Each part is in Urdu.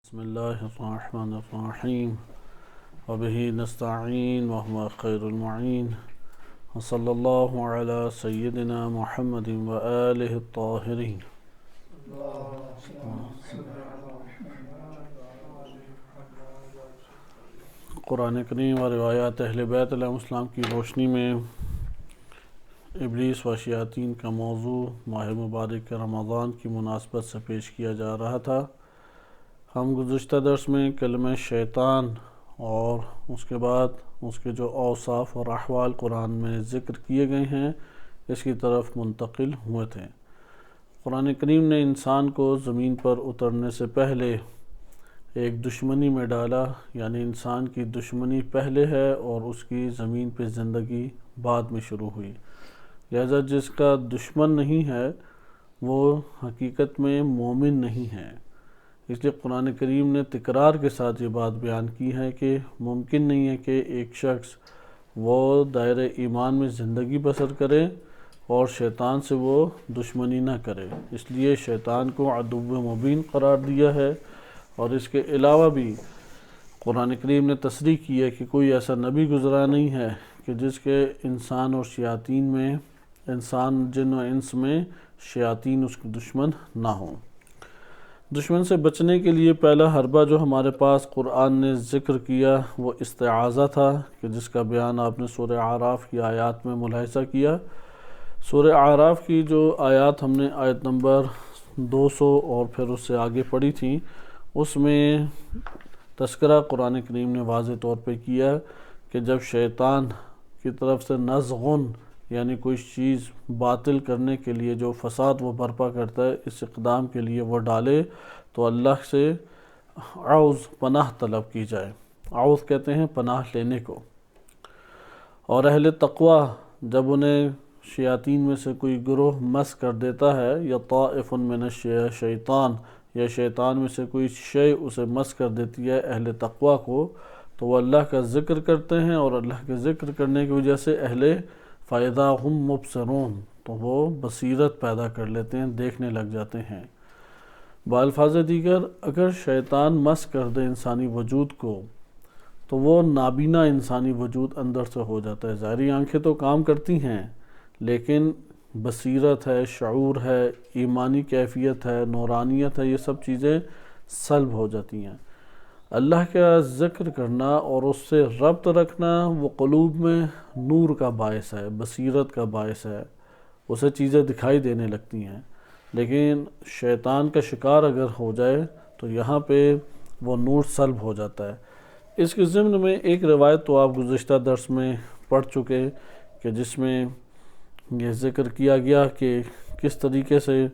بسم الله الرحمن الرحيم وبه نستعين وهو خير المعين وصلى الله على سيدنا محمد وآله الطاهرين. قرآن کریم و روایات اہل بیت علیہ السلام کی روشنی میں ابلیس و شیاطین کا موضوع ماہ مبارک رمضان کی مناسبت سے پیش کیا جا رہا تھا۔ ہم گزشتہ درس میں کلمہ شیطان اور اس کے بعد اس کے جو اوصاف اور احوال قرآن میں ذکر کیے گئے ہیں اس کی طرف منتقل ہوئے تھے۔ قرآن کریم نے انسان کو زمین پر اترنے سے پہلے ایک دشمنی میں ڈالا، یعنی انسان کی دشمنی پہلے ہے اور اس کی زمین پہ زندگی بعد میں شروع ہوئی، لہذا جس کا دشمن نہیں ہے وہ حقیقت میں مومن نہیں ہے۔ اس لیے قرآن کریم نے تکرار کے ساتھ یہ بات بیان کی ہے کہ ممکن نہیں ہے کہ ایک شخص وہ دائرہ ایمان میں زندگی بسر کرے اور شیطان سے وہ دشمنی نہ کرے، اس لیے شیطان کو عدو مبین قرار دیا ہے۔ اور اس کے علاوہ بھی قرآن کریم نے تصریح کی ہے کہ کوئی ایسا نبی گزرا نہیں ہے کہ جس کے انسان اور شیاطین میں، انسان جن و انس میں شیاطین اس کے دشمن نہ ہوں۔ دشمن سے بچنے کے لیے پہلا حربہ جو ہمارے پاس قرآن نے ذکر کیا وہ استعاذہ تھا، کہ جس کا بیان آپ نے سورہ اعراف کی آیات میں ملاحظہ کیا۔ سورہ اعراف کی جو آیات ہم نے آیت نمبر 200 اور پھر اس سے آگے پڑھی تھی، اس میں تذکرہ قرآن کریم نے واضح طور پہ کیا کہ جب شیطان کی طرف سے نزغن، یعنی کوئی چیز باطل کرنے کے لیے جو فساد وہ برپا کرتا ہے، اس اقدام کے لیے وہ ڈالے تو اللہ سے اعوذ پناہ طلب کی جائے۔ اعوذ کہتے ہیں پناہ لینے کو۔ اور اہل تقوی جب انہیں شیاطین میں سے کوئی گروہ مس کر دیتا ہے، یا طائف من الشیطان، یا شیطان میں سے کوئی شے اسے مس کر دیتی ہے اہل تقوی کو، تو وہ اللہ کا ذکر کرتے ہیں، اور اللہ کے ذکر کرنے کی وجہ سے اہل فَإِذَا هُمْ مُبْصِرُونَ، تو وہ بصیرت پیدا کر لیتے ہیں، دیکھنے لگ جاتے ہیں۔ بالفاظ دیگر اگر شیطان مس کر دے انسانی وجود کو تو وہ نابینا انسانی وجود اندر سے ہو جاتا ہے۔ ظاہری آنکھیں تو کام کرتی ہیں لیکن بصیرت ہے، شعور ہے، ایمانی کیفیت ہے، نورانیت ہے، یہ سب چیزیں سلب ہو جاتی ہیں۔ اللہ کا ذکر کرنا اور اس سے ربط رکھنا وہ قلوب میں نور کا باعث ہے، بصیرت کا باعث ہے، اسے چیزیں دکھائی دینے لگتی ہیں۔ لیکن شیطان کا شکار اگر ہو جائے تو یہاں پہ وہ نور سلب ہو جاتا ہے۔ اس کے ضمن میں ایک روایت تو آپ گزشتہ درس میں پڑھ چکے کہ جس میں یہ ذکر کیا گیا کہ کس طریقے سے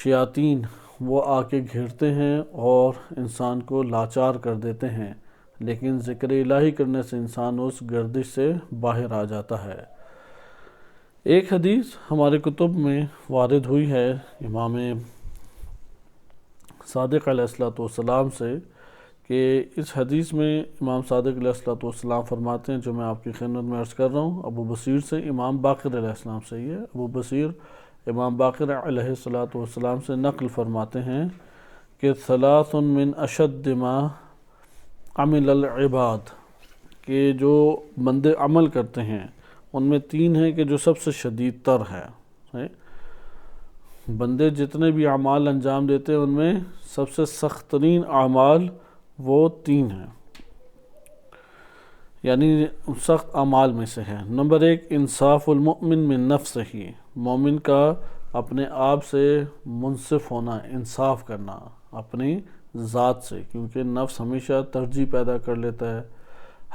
شیاطین وہ آ کے گھیرتے ہیں اور انسان کو لاچار کر دیتے ہیں، لیکن ذکر الہی کرنے سے انسان اس گردش سے باہر آ جاتا ہے۔ ایک حدیث ہمارے کتب میں وارد ہوئی ہے امام صادق علیہ السلام سے، کہ اس حدیث میں امام صادق علیہ السلام فرماتے ہیں، جو میں آپ کی خدمت میں عرض کر رہا ہوں، ابو بصیر سے، امام باقر علیہ السلام سے، یہ ابو بصیر امام باقر علیہ السلام سے نقل فرماتے ہیں کہ ثلاث من اشد ما عمل العباد، کہ جو بندے عمل کرتے ہیں ان میں تین ہیں کہ جو سب سے شدید تر ہے۔ بندے جتنے بھی اعمال انجام دیتے ہیں ان میں سب سے سخت ترین اعمال وہ تین ہیں، یعنی سخت اعمال میں سے ہے۔ نمبر ایک، انصاف المؤمن من نفسہ، مومن کا اپنے آپ سے منصف ہونا، انصاف کرنا اپنی ذات سے، کیونکہ نفس ہمیشہ ترجیح پیدا کر لیتا ہے،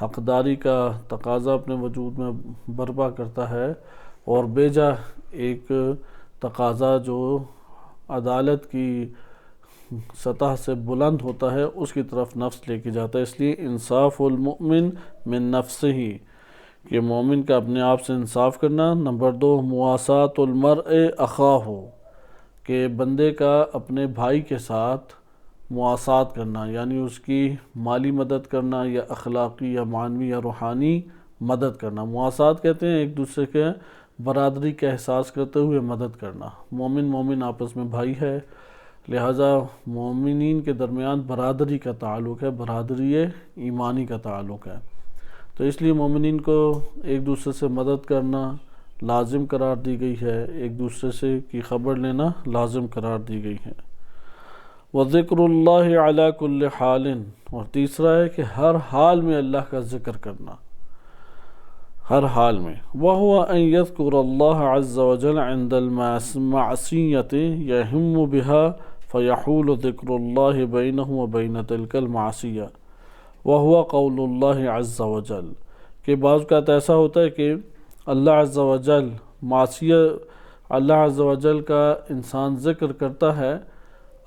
حقداری کا تقاضا اپنے وجود میں برپا کرتا ہے، اور بیجا ایک تقاضا جو عدالت کی سطح سے بلند ہوتا ہے اس کی طرف نفس لے کے جاتا ہے۔ اس لیے انصاف المؤمن من نفسہ، کہ مومن کا اپنے آپ سے انصاف کرنا۔ نمبر دو، مواساۃ المرء اخاہ، کہ بندے کا اپنے بھائی کے ساتھ مواسات کرنا، یعنی اس کی مالی مدد کرنا یا اخلاقی یا معنوی یا روحانی مدد کرنا۔ مواسات کہتے ہیں ایک دوسرے کے برادری کا احساس کرتے ہوئے مدد کرنا۔ مومن آپس میں بھائی ہے، لہٰذا مومنین کے درمیان برادری کا تعلق ہے، برادری ایمانی کا تعلق ہے، تو اس لیے مومنین کو ایک دوسرے سے مدد کرنا لازم قرار دی گئی ہے، ایک دوسرے سے کی خبر لینا لازم قرار دی گئی ہے۔ وَذِكْرُ اللَّهِ عَلَى كُلِّ حَالٍ، اور تیسرا ہے کہ ہر حال میں اللہ کا ذکر کرنا، ہر حال میں۔ وَهُوَ أَن يَذْكُرَ اللَّهَ عَزَّ وَجَلَّ عِنْدَ الْمَعْصِيَّةِ يَهِمُّ بِهَا فَيَحُولُ ذِكْرُ اللَّهِ بَيْنَهُ وَبَيْنَ تِلْكَ الْمَعْصِيَّةِ وَهُوَ قَوْلُ اللَّهِ عَزَّ وَجَلَّ، کہ بعض اوقات ایسا ہوتا ہے کہ اللہ عز و جل اللہ عز و جل کا انسان ذکر کرتا ہے،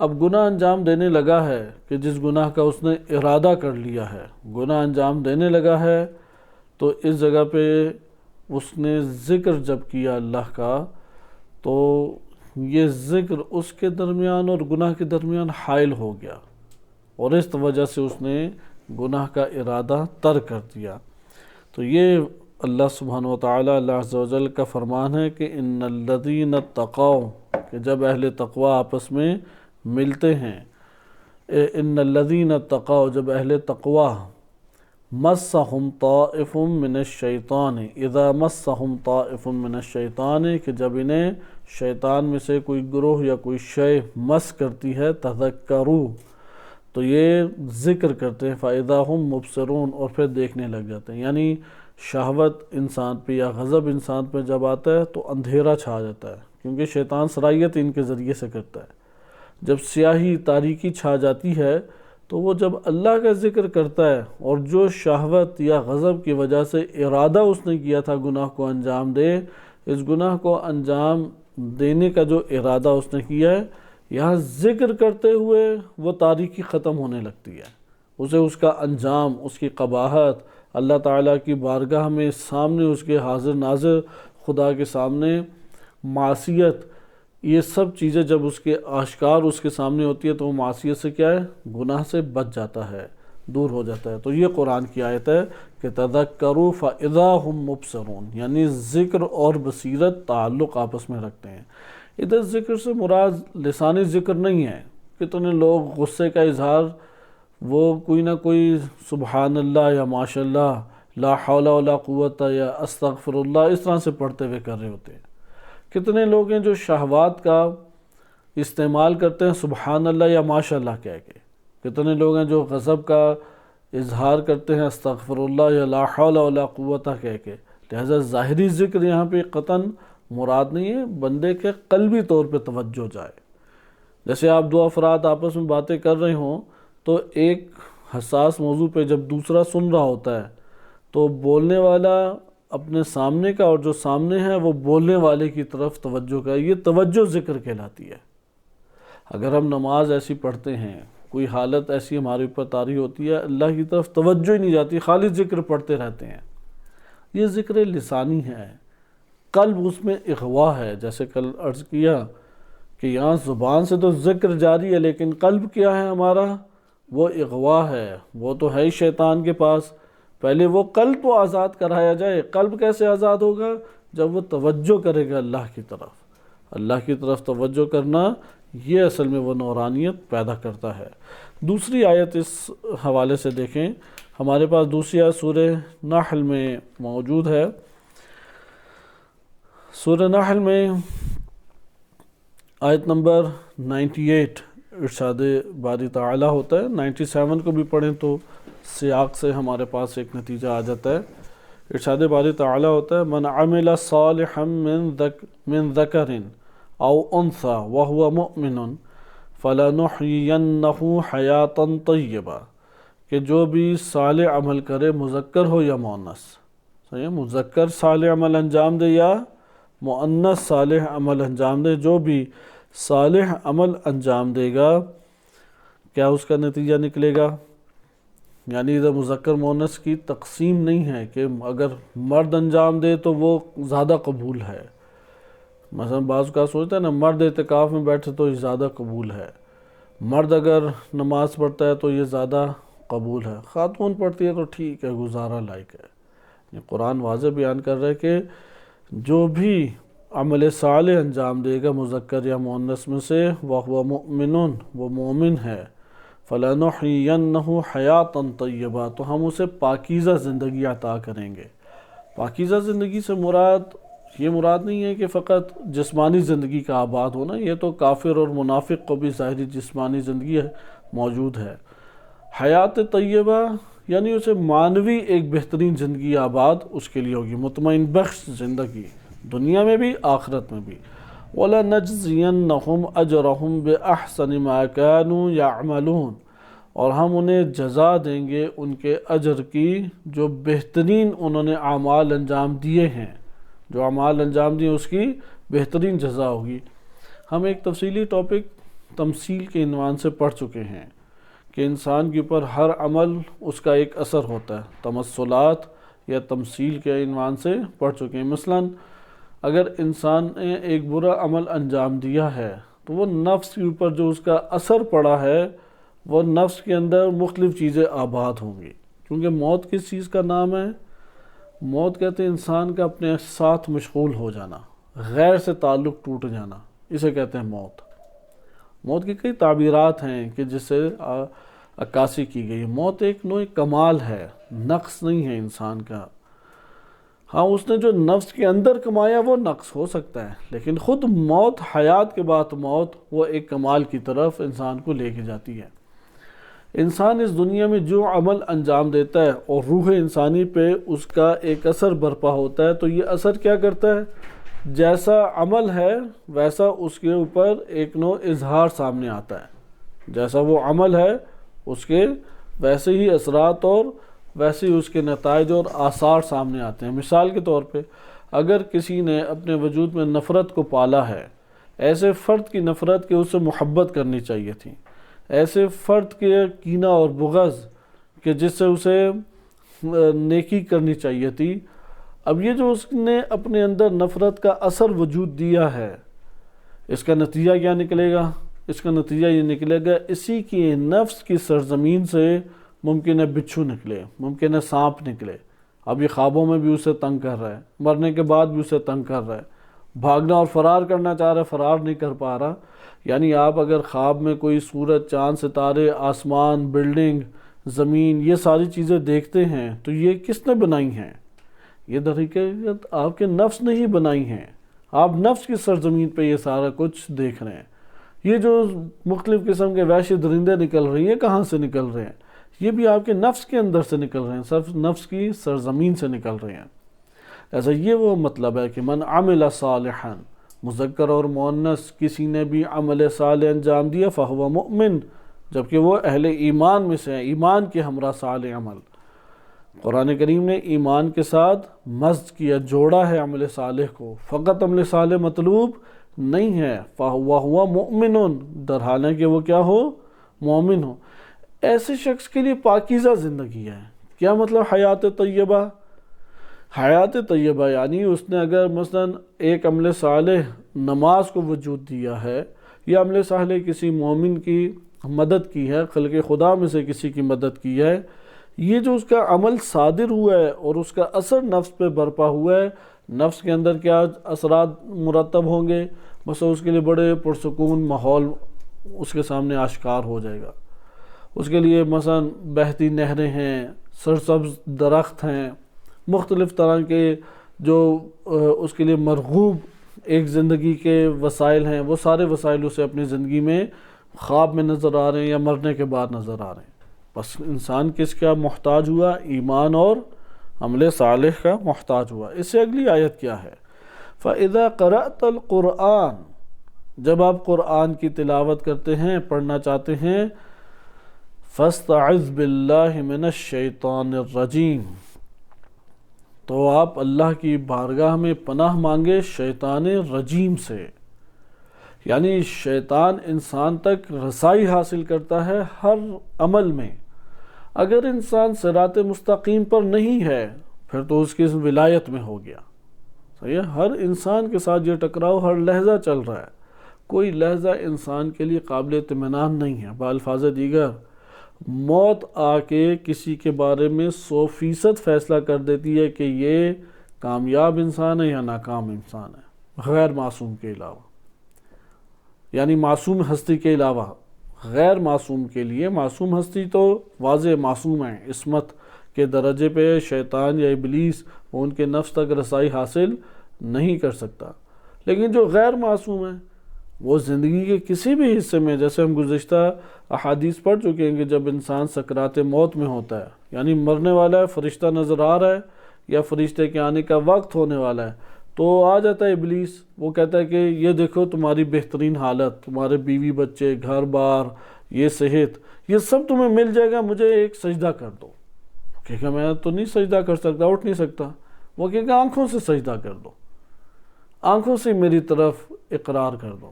اب گناہ انجام دینے لگا ہے کہ جس گناہ کا اس نے ارادہ کر لیا ہے، گناہ انجام دینے لگا ہے، تو اس جگہ پہ اس نے ذکر جب کیا اللہ کا، تو یہ ذکر اس کے درمیان اور گناہ کے درمیان حائل ہو گیا، اور اس وجہ سے اس نے گناہ کا ارادہ ترک کر دیا۔ تو یہ اللہ سبحانہ وتعالی، اللہ عز و جل کا فرمان ہے کہ ان الذین اتقوا، کہ جب اہل تقوی آپس میں ملتے ہیں، ان الذین اتقوا، جب اہل تقوی، مسہم طائف من الشیطان، اذا مسہم طائف من الشیطان، کہ جب انہیں شیطان میں سے کوئی گروہ یا کوئی شے مس کرتی ہے، تذکروا، تو یہ ذکر کرتے ہیں، فَإِذَا هُمْ مُبْصِرُونَ، اور پھر دیکھنے لگ جاتے ہیں۔ یعنی شہوت انسان پہ یا غضب انسان پہ جب آتا ہے تو اندھیرا چھا جاتا ہے، کیونکہ شیطان صلاحیت ان کے ذریعے سے کرتا ہے۔ جب سیاہی تاریکی چھا جاتی ہے تو وہ جب اللہ کا ذکر کرتا ہے، اور جو شہوت یا غضب کی وجہ سے ارادہ اس نے کیا تھا گناہ کو انجام دے، اس گناہ کو انجام دینے کا جو ارادہ اس نے کیا ہے، یہاں ذکر کرتے ہوئے وہ تاریکی ختم ہونے لگتی ہے، اسے اس کا انجام، اس کی قباحت، اللہ تعالیٰ کی بارگاہ میں سامنے اس کے حاضر ناظر خدا کے سامنے معصیت، یہ سب چیزیں جب اس کے آشکار اس کے سامنے ہوتی ہے تو وہ معصیت سے کیا ہے، گناہ سے بچ جاتا ہے، دور ہو جاتا ہے۔ تو یہ قرآن کی آیت ہے کہ تذکروا فاذا ہم مبصرون، یعنی ذکر اور بصیرت تعلق آپس میں رکھتے ہیں۔ ادھر ذکر سے مراد لسانی ذکر نہیں ہے، کتنے لوگ غصے کا اظہار وہ کوئی نہ کوئی سبحان اللہ یا ماشاء اللہ، لا حول ولا قوت یا استغفر اللہ اس طرح سے پڑھتے ہوئے کر رہے ہوتے ہیں۔ کتنے لوگ ہیں جو شہوات کا استعمال کرتے ہیں سبحان اللہ یا ماشاء اللہ کہہ کے، کتنے لوگ ہیں جو غضب کا اظہار کرتے ہیں استغفر اللہ یا لا حول ولا قوت کہہ کے۔ لہذا ظاہری ذکر یہاں پہ قطعاً مراد نہیں ہے، بندے کے قلبی طور پہ توجہ جائے۔ جیسے آپ دو افراد آپس میں باتیں کر رہے ہوں تو ایک حساس موضوع پہ جب دوسرا سن رہا ہوتا ہے تو بولنے والا اپنے سامنے کا اور جو سامنے ہے وہ بولنے والے کی طرف توجہ کا، یہ توجہ ذکر کہلاتی ہے۔ اگر ہم نماز ایسی پڑھتے ہیں، کوئی حالت ایسی ہمارے اوپر طاری ہوتی ہے، اللہ کی طرف توجہ ہی نہیں جاتی، خالی ذکر پڑھتے رہتے ہیں، یہ ذکر لسانی ہے، قلب اس میں اغوا ہے۔ جیسے کل عرض کیا کہ یہاں زبان سے تو ذکر جاری ہے، لیکن قلب کیا ہے ہمارا، وہ اغوا ہے، وہ تو ہے ہی شیطان کے پاس۔ پہلے وہ قلب تو آزاد کرایا جائے۔ قلب کیسے آزاد ہوگا؟ جب وہ توجہ کرے گا اللہ کی طرف۔ اللہ کی طرف توجہ کرنا یہ اصل میں وہ نورانیت پیدا کرتا ہے۔ دوسری آیت اس حوالے سے دیکھیں، ہمارے پاس دوسری آیت سورہ نحل میں موجود ہے۔ سورہ نحل میں آیت نمبر 98 ارشاد باری تعالیٰ ہوتا ہے، 97 کو بھی پڑھیں تو سیاق سے ہمارے پاس ایک نتیجہ آ جاتا ہے۔ ارشاد باری تعالیٰ ہوتا ہے من عمل صالحا من ذکر او انثى وهو مؤمن فلنحيينه حیاتا طیبہ، کہ جو بھی صالح عمل کرے، مذکر ہو یا مؤنث، صحیح ہے، مذکر صالح عمل انجام دے یا مؤنث صالح عمل انجام دے، جو بھی صالح عمل انجام دے گا، کیا اس کا نتیجہ نکلے گا؟ یعنی ادھر مذکر مؤنث کی تقسیم نہیں ہے کہ اگر مرد انجام دے تو وہ زیادہ قبول ہے۔ مثلا بعض کا سوچتا ہے نا، مرد اعتکاف میں بیٹھے تو یہ زیادہ قبول ہے، مرد اگر نماز پڑھتا ہے تو یہ زیادہ قبول ہے، خاتون پڑھتی ہے تو ٹھیک ہے، گزارا لائق ہے۔ یہ قرآن واضح بیان کر رہا ہے کہ جو بھی عمل صالح انجام دے گا مذکر یا مؤنث میں سے، وَهُوَ مُؤْمِنٌ، وہ مومن ہے، فَلَنُحْيِيَنَّهُ حَيَاةً طَيِّبَةً، تو ہم اسے پاکیزہ زندگی عطا کریں گے۔ پاکیزہ زندگی سے مراد یہ مراد نہیں ہے کہ فقط جسمانی زندگی کا آباد ہونا، یہ تو کافر اور منافق کو بھی ظاہری جسمانی زندگی موجود ہے۔ حیات طیبہ یعنی اسے معنوی ایک بہترین زندگی آباد اس کے لیے ہوگی، مطمئن بخش زندگی، دنیا میں بھی آخرت میں بھی۔ وَلَنَجْزِيَنَّهُمْ أَجْرَهُمْ بِأَحْسَنِ مَا كَانُوا يَعْمَلُونَ، اور ہم انہیں جزا دیں گے ان کے اجر کی جو بہترین انہوں نے اعمال انجام دیے ہیں، جو اعمال انجام دیے اس کی بہترین جزا ہوگی۔ ہم ایک تفصیلی ٹاپک تمثیل کے عنوان سے پڑھ چکے ہیں کہ انسان کے اوپر ہر عمل اس کا ایک اثر ہوتا ہے، تمثلات یا تمثیل کے عنوان سے پڑھ چکے ہیں۔ مثلاً اگر انسان نے ایک برا عمل انجام دیا ہے تو وہ نفس کے اوپر جو اس کا اثر پڑا ہے وہ نفس کے اندر مختلف چیزیں آباد ہوں گی، کیونکہ موت کس چیز کا نام ہے؟ موت کہتے ہیں انسان کا اپنے ساتھ مشغول ہو جانا، غیر سے تعلق ٹوٹ جانا، اسے کہتے ہیں موت۔ موت کی کئی تعبیرات ہیں کہ جس سے عکاسی کی گئی۔ موت ایک نوع کمال ہے، نقص نہیں ہے انسان کا۔ ہاں اس نے جو نفس کے اندر کمایا وہ نقص ہو سکتا ہے، لیکن خود موت، حیات کے بعد موت، وہ ایک کمال کی طرف انسان کو لے کے جاتی ہے۔ انسان اس دنیا میں جو عمل انجام دیتا ہے اور روح انسانی پہ اس کا ایک اثر برپا ہوتا ہے، تو یہ اثر کیا کرتا ہے؟ جیسا عمل ہے ویسا اس کے اوپر ایک نوع اظہار سامنے آتا ہے، جیسا وہ عمل ہے اس کے ویسے ہی اثرات اور ویسے ہی اس کے نتائج اور آثار سامنے آتے ہیں۔ مثال کے طور پہ اگر کسی نے اپنے وجود میں نفرت کو پالا ہے، ایسے فرد کی نفرت کہ اسے محبت کرنی چاہیے تھی، ایسے فرد کے کینہ اور بغض کہ جس سے اسے نیکی کرنی چاہیے تھی، اب یہ جو اس نے اپنے اندر نفرت کا اثر وجود دیا ہے، اس کا نتیجہ کیا نکلے گا؟ اس کا نتیجہ یہ نکلے گا اسی کی نفس کی سرزمین سے ممکن ہے بچھو نکلے، ممکن ہے سانپ نکلے۔ اب یہ خوابوں میں بھی اسے تنگ کر رہا ہے، مرنے کے بعد بھی اسے تنگ کر رہا ہے، بھاگنا اور فرار کرنا چاہ رہا ہے، فرار نہیں کر پا رہا۔ یعنی آپ اگر خواب میں کوئی سورج، چاند، ستارے، آسمان، بلڈنگ، زمین، یہ ساری چیزیں دیکھتے ہیں تو یہ کس نے بنائی ہیں؟ یہ در حقیقت آپ کے نفس نے ہی بنائی ہیں۔ آپ نفس کی سرزمین پہ یہ سارا کچھ دیکھ رہے ہیں۔ یہ جو مختلف قسم کے وحشی درندے نکل رہی ہیں، کہاں سے نکل رہے ہیں؟ یہ بھی آپ کے نفس کے اندر سے نکل رہے ہیں، صرف نفس کی سرزمین سے نکل رہے ہیں۔ ایسا یہ وہ مطلب ہے کہ من عمل صالحا، مذکر اور مؤنث، کسی نے بھی عمل صالح انجام دیا، فہو مؤمن، جبکہ وہ اہل ایمان میں سے ہیں، ایمان کے ہمراہ صالح عمل۔ قرآن کریم نے ایمان کے ساتھ مزج کیا، جوڑا ہے عمل صالح کو، فقط عمل صالح مطلوب نہیں ہے، فہو مؤمن، در حالہ کہ وہ کیا ہو؟ مومن ہو۔ ایسے شخص کے لیے پاکیزہ زندگی ہے۔ کیا مطلب حیات طیبہ؟ حیات طیبہ یعنی اس نے اگر مثلا ایک عمل صالح نماز کو وجود دیا ہے، یا عمل صالح کسی مومن کی مدد کی ہے، خلق خدا میں سے کسی کی مدد کی ہے، یہ جو اس کا عمل صادر ہوا ہے اور اس کا اثر نفس پہ برپا ہوا ہے، نفس کے اندر کیا اثرات مرتب ہوں گے؟ بس اس کے لیے بڑے پرسکون ماحول اس کے سامنے آشکار ہو جائے گا۔ اس کے لیے مثلا بہتی نہریں ہیں، سرسبز درخت ہیں، مختلف طرح کے جو اس کے لیے مرغوب ایک زندگی کے وسائل ہیں، وہ سارے وسائل اسے اپنی زندگی میں خواب میں نظر آ رہے ہیں یا مرنے کے بعد نظر آ رہے ہیں۔ بس انسان کس کا محتاج ہوا؟ ایمان اور عمل صالح کا محتاج ہوا۔ اس سے اگلی آیت کیا ہے؟ فَإِذَا قَرَأْتَ الْقُرْآنَ، جب آپ قرآن کی تلاوت کرتے ہیں، پڑھنا چاہتے ہیں، فَاسْتَعِذْ بِاللَّهِ مِنَ الشَّيْطَانِ الرَّجِيمِ، تو آپ اللہ کی بارگاہ میں پناہ مانگے شیطان رجیم سے۔ یعنی شیطان انسان تک رسائی حاصل کرتا ہے ہر عمل میں۔ اگر انسان صراط مستقیم پر نہیں ہے پھر تو اس کی ولایت میں ہو گیا۔ صحیح ہے؟ ہر انسان کے ساتھ یہ ٹکراؤ ہر لحظہ چل رہا ہے، کوئی لحظہ انسان کے لیے قابل اطمینان نہیں ہے۔ بالفاظ دیگر موت آ کے کسی کے بارے میں 100% 100% فیصلہ کر دیتی ہے کہ یہ کامیاب انسان ہے یا ناکام انسان ہے۔ غیر معصوم کے علاوہ، یعنی معصوم ہستی کے علاوہ غیر معصوم کے لیے، معصوم ہستی تو واضح معصوم ہے، عصمت کے درجے پہ شیطان یا ابلیس وہ ان کے نفس تک رسائی حاصل نہیں کر سکتا، لیکن جو غیر معصوم ہے وہ زندگی کے کسی بھی حصے میں، جیسے ہم گزشتہ احادیث پڑھ چکے ہیں کہ جب انسان سکرات موت میں ہوتا ہے، یعنی مرنے والا ہے، فرشتہ نظر آ رہا ہے یا فرشتے کے آنے کا وقت ہونے والا ہے، تو آ جاتا ہے ابلیس، وہ کہتا ہے کہ یہ دیکھو تمہاری بہترین حالت، تمہارے بیوی بچے، گھر بار، یہ صحت، یہ سب تمہیں مل جائے گا، مجھے ایک سجدہ کر دو۔ کہے گا میں تو نہیں سجدہ کر سکتا، اٹھ نہیں سکتا۔ وہ کہے گا آنکھوں سے سجدہ کر دو، آنکھوں سے میری طرف اقرار کر دو۔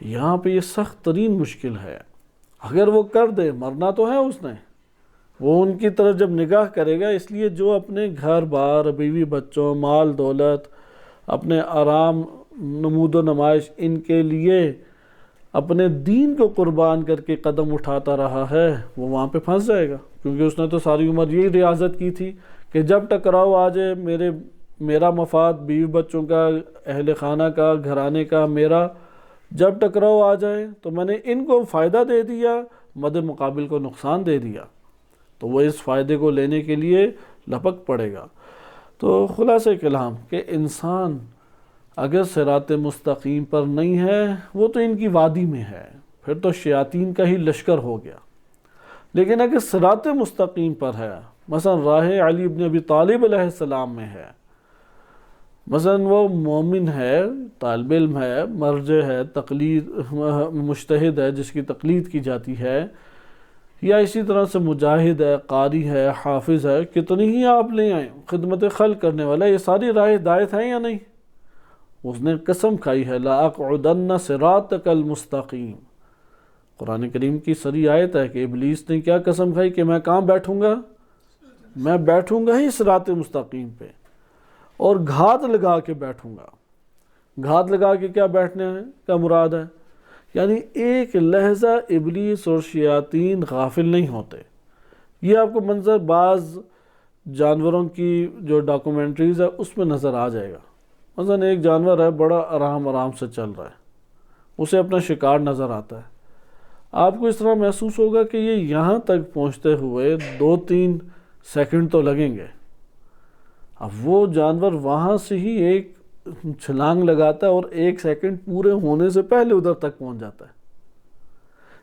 یہاں پہ یہ سخت ترین مشکل ہے، اگر وہ کر دے، مرنا تو ہے اس نے، وہ ان کی طرف جب نگاہ کرے گا، اس لیے جو اپنے گھر بار، بیوی بچوں، مال دولت، اپنے آرام، نمود و نمائش، ان کے لیے اپنے دین کو قربان کر کے قدم اٹھاتا رہا ہے، وہ وہاں پہ پھنس جائے گا، کیونکہ اس نے تو ساری عمر یہی ریاضت کی تھی کہ جب ٹکراؤ آ جائے، میرا مفاد، بیوی بچوں کا، اہل خانہ کا، گھرانے کا، میرا جب ٹکراؤ آ جائے تو میں نے ان کو فائدہ دے دیا، مد مقابل کو نقصان دے دیا، تو وہ اس فائدے کو لینے کے لیے لپک پڑے گا۔ تو خلاصہ کلام کہ انسان اگر صراط مستقیم پر نہیں ہے، وہ تو ان کی وادی میں ہے، پھر تو شیاطین کا ہی لشکر ہو گیا، لیکن اگر صراط مستقیم پر ہے، مثلا راہ علی بن ابی طالب علیہ السلام میں ہے، مثلا وہ مومن ہے، طالب علم ہے، مرجع ہے، تقلید مجتہد ہے جس کی تقلید کی جاتی ہے، یا اسی طرح سے مجاہد ہے، قاری ہے، حافظ ہے، کتنی ہی آپ لے آئیں، خدمت خلق کرنے والا، یہ ساری راہ ہدایت ہیں یا نہیں؟ اس نے قسم کھائی ہے لَأَقْعُدَنَّ صِرَاطَكَ الْمُسْتَقِيمِ، قرآن کریم کی سری آیت ہے کہ ابلیس نے کیا قسم کھائی کہ میں کہاں بیٹھوں گا؟ میں بیٹھوں گا ہی صراط مستقیم پہ، اور گھات لگا کے بیٹھوں گا۔ گھات لگا کے کیا بیٹھنے کا مراد ہے؟ یعنی ایک لحظہ ابلیس اور شیاطین غافل نہیں ہوتے۔ یہ آپ کو منظر بعض جانوروں کی جو ڈاکومنٹریز ہے اس میں نظر آ جائے گا۔ مثلا ایک جانور ہے، بڑا آرام سے چل رہا ہے، اسے اپنا شکار نظر آتا ہے، آپ کو اس طرح محسوس ہوگا کہ یہ یہاں تک پہنچتے ہوئے 2-3 سیکنڈ تو لگیں گے۔ اب وہ جانور وہاں سے ہی ایک چھلانگ لگاتا ہے اور 1 سیکنڈ پورے ہونے سے پہلے ادھر تک پہنچ جاتا ہے۔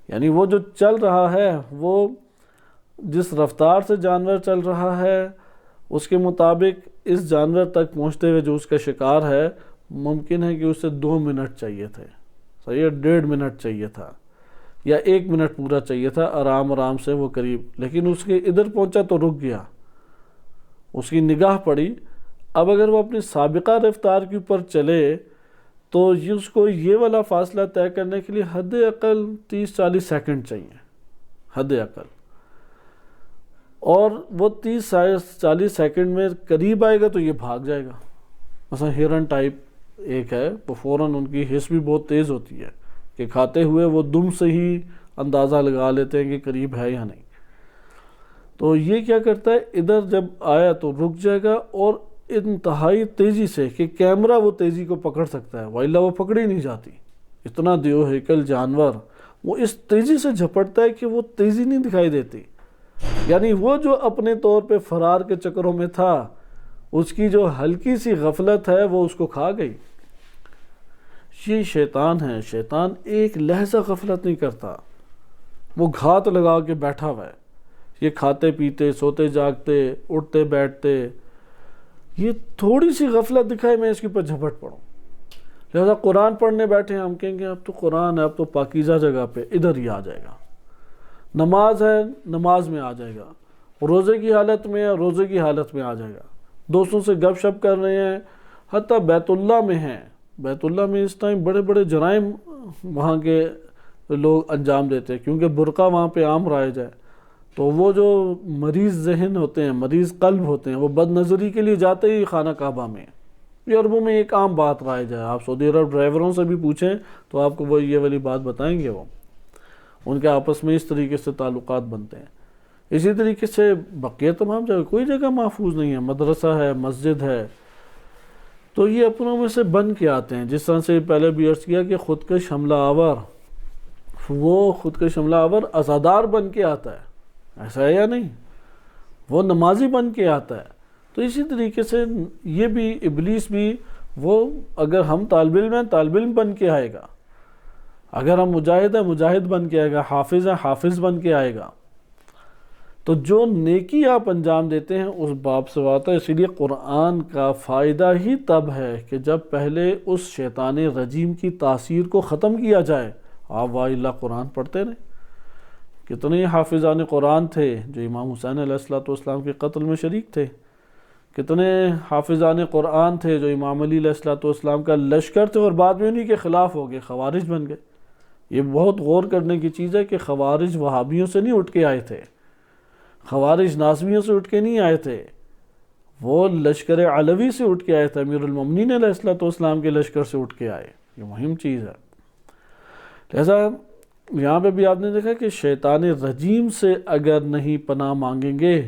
یعنی وہ جو چل رہا ہے، وہ جس رفتار سے جانور چل رہا ہے اس کے مطابق اس جانور تک پہنچتے ہوئے جو اس کا شکار ہے، ممکن ہے کہ اسے 2 منٹ چاہیے تھے، صحیح ہے، 1.5 منٹ چاہیے تھا، یا 1 منٹ پورا چاہیے تھا، آرام سے وہ قریب، لیکن اس کے ادھر پہنچا تو رک گیا، اس کی نگاہ پڑی۔ اب اگر وہ اپنی سابقہ رفتار کے اوپر چلے تو اس کو یہ والا فاصلہ طے کرنے کے لیے حد اقل 30-40 سیکنڈ چاہیے، حد اقل، اور وہ 30-40 سیکنڈ میں قریب آئے گا تو یہ بھاگ جائے گا۔ مثلا ہرن ٹائپ ایک ہے، وہ فوراً ان کی حس بھی بہت تیز ہوتی ہے کہ کھاتے ہوئے وہ دم سے ہی اندازہ لگا لیتے ہیں کہ قریب ہے یا نہیں۔ تو یہ کیا کرتا ہے، ادھر جب آیا تو رک جائے گا، اور انتہائی تیزی سے کہ کیمرہ وہ تیزی کو پکڑ سکتا ہے، وائلہ وہ پکڑی نہیں جاتی، اتنا دیو ہیکل جانور وہ اس تیزی سے جھپٹتا ہے کہ وہ تیزی نہیں دکھائی دیتی۔ یعنی وہ جو اپنے طور پہ فرار کے چکروں میں تھا، اس کی جو ہلکی سی غفلت ہے وہ اس کو کھا گئی۔ یہ شیطان ہے، شیطان ایک لحظہ غفلت نہیں کرتا، وہ گھات لگا کے بیٹھا ہوا ہے۔ یہ کھاتے پیتے، سوتے جاگتے، اٹھتے بیٹھتے، یہ تھوڑی سی غفلت دکھائے میں اس کے اوپر جھپٹ پڑوں۔ لہذا قرآن پڑھنے بیٹھے ہیں، ہم کہیں گے اب تو قرآن ہے، اب تو پاکیزہ جگہ پہ، ادھر ہی آ جائے گا۔ نماز ہے، نماز میں آ جائے گا، روزے کی حالت میں ہے، روزے کی حالت میں آ جائے گا، دوستوں سے گپ شپ کر رہے ہیں، حتیٰ بیت اللہ میں ہیں، بیت اللہ میں اس ٹائم بڑے بڑے جرائم وہاں کے لوگ انجام دیتے ہیں، کیونکہ برقع وہاں پہ عام رائج ہے، تو وہ جو مریض ذہن ہوتے ہیں، مریض قلب ہوتے ہیں، وہ بد نظری کے لیے جاتے ہی خانہ کعبہ میں۔ یہ عربوں میں ایک عام بات رائج ہے، آپ سعودی عرب ڈرائیوروں سے بھی پوچھیں تو آپ کو وہ یہ والی بات بتائیں گے، وہ ان کے آپس میں اس طریقے سے تعلقات بنتے ہیں۔ اسی طریقے سے بقیہ تمام جگہ کوئی جگہ محفوظ نہیں ہے، مدرسہ ہے، مسجد ہے، تو یہ اپنوں میں سے بن کے آتے ہیں. جس طرح سے پہلے بھی عرض کیا کہ خودکش حملہ آور، وہ خودکش حملہ آور عزادار بن کے آتا ہے، ایسا ہے یا نہیں؟ وہ نمازی بن کے آتا ہے. تو اسی طریقے سے یہ بھی ابلیس بھی، وہ اگر ہم طالب علم ہیں طالب علم بن کے آئے گا، اگر ہم مجاہد ہیں مجاہد بن کے آئے گا، حافظ ہیں حافظ بن کے آئے گا. تو جو نیکی آپ انجام دیتے ہیں اس باب سے بات ہے. اسی لیے قرآن کا فائدہ ہی تب ہے کہ جب پہلے اس شیطان رجیم کی تاثیر کو ختم کیا جائے. آپ واہ اللہ قرآن پڑھتے رہیں. کتنے حافظان قرآن تھے جو امام حسین علیہ السلام کے قتل میں شریک تھے، کتنے حافظان قرآن تھے جو امام علی علیہ السلام کا لشکر تھے اور بعد میں انہی کے خلاف ہو گئے، خوارج بن گئے. یہ بہت غور کرنے کی چیز ہے کہ خوارج وہابیوں سے نہیں اٹھ کے آئے تھے، خوارج ناظمیوں سے اٹھ کے نہیں آئے تھے، وہ لشکر علوی سے اٹھ کے آئے تھے، امیر المومنین علیہ السلام کے لشکر سے اٹھ کے آئے. یہ مہم چیز ہے. لہذا یہاں پہ بھی آپ نے دیکھا کہ شیطان رجیم سے اگر نہیں پناہ مانگیں گے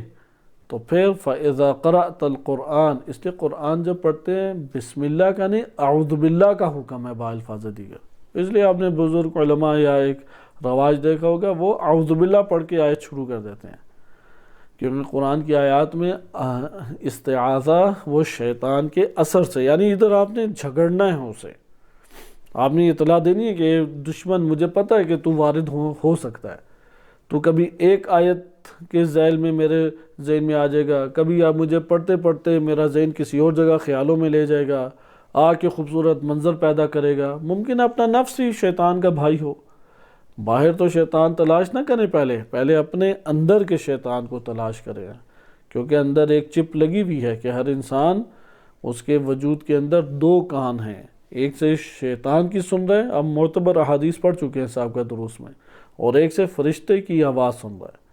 تو پھر فَإِذَا قَرَأْتَ الْقُرْآنَ، اس لیے قرآن جب پڑھتے ہیں بسم اللہ کا نہیں اعوذ باللہ کا حکم ہے بالفاظ دیگر. اس لیے آپ نے بزرگ علماء یا ایک رواج دیکھا ہوگا وہ اعوذ باللہ پڑھ کے آیت شروع کر دیتے ہیں، کیونکہ قرآن کی آیات میں استعاذہ وہ شیطان کے اثر سے، یعنی ادھر آپ نے جھگڑنا ہے اسے، آپ نے اطلاع دینی ہے کہ دشمن مجھے پتہ ہے کہ تو وارد ہو سکتا ہے، تو کبھی ایک آیت کے ذیل میں میرے ذہن میں آ جائے گا، کبھی آپ مجھے پڑھتے پڑھتے میرا ذہن کسی اور جگہ خیالوں میں لے جائے گا، آ کے خوبصورت منظر پیدا کرے گا. ممکن اپنا نفس ہی شیطان کا بھائی ہو. باہر تو شیطان تلاش نہ کریں، پہلے اپنے اندر کے شیطان کو تلاش کریں، کیونکہ اندر ایک چپ لگی ہوئی ہے کہ ہر انسان اس کے وجود کے اندر دو کان ہیں، ایک سے شیطان کی سن رہے ہیں، اب معتبر احادیث پڑھ چکے ہیں صاحب کا دروس میں، اور ایک سے فرشتے کی آواز سن رہا ہے.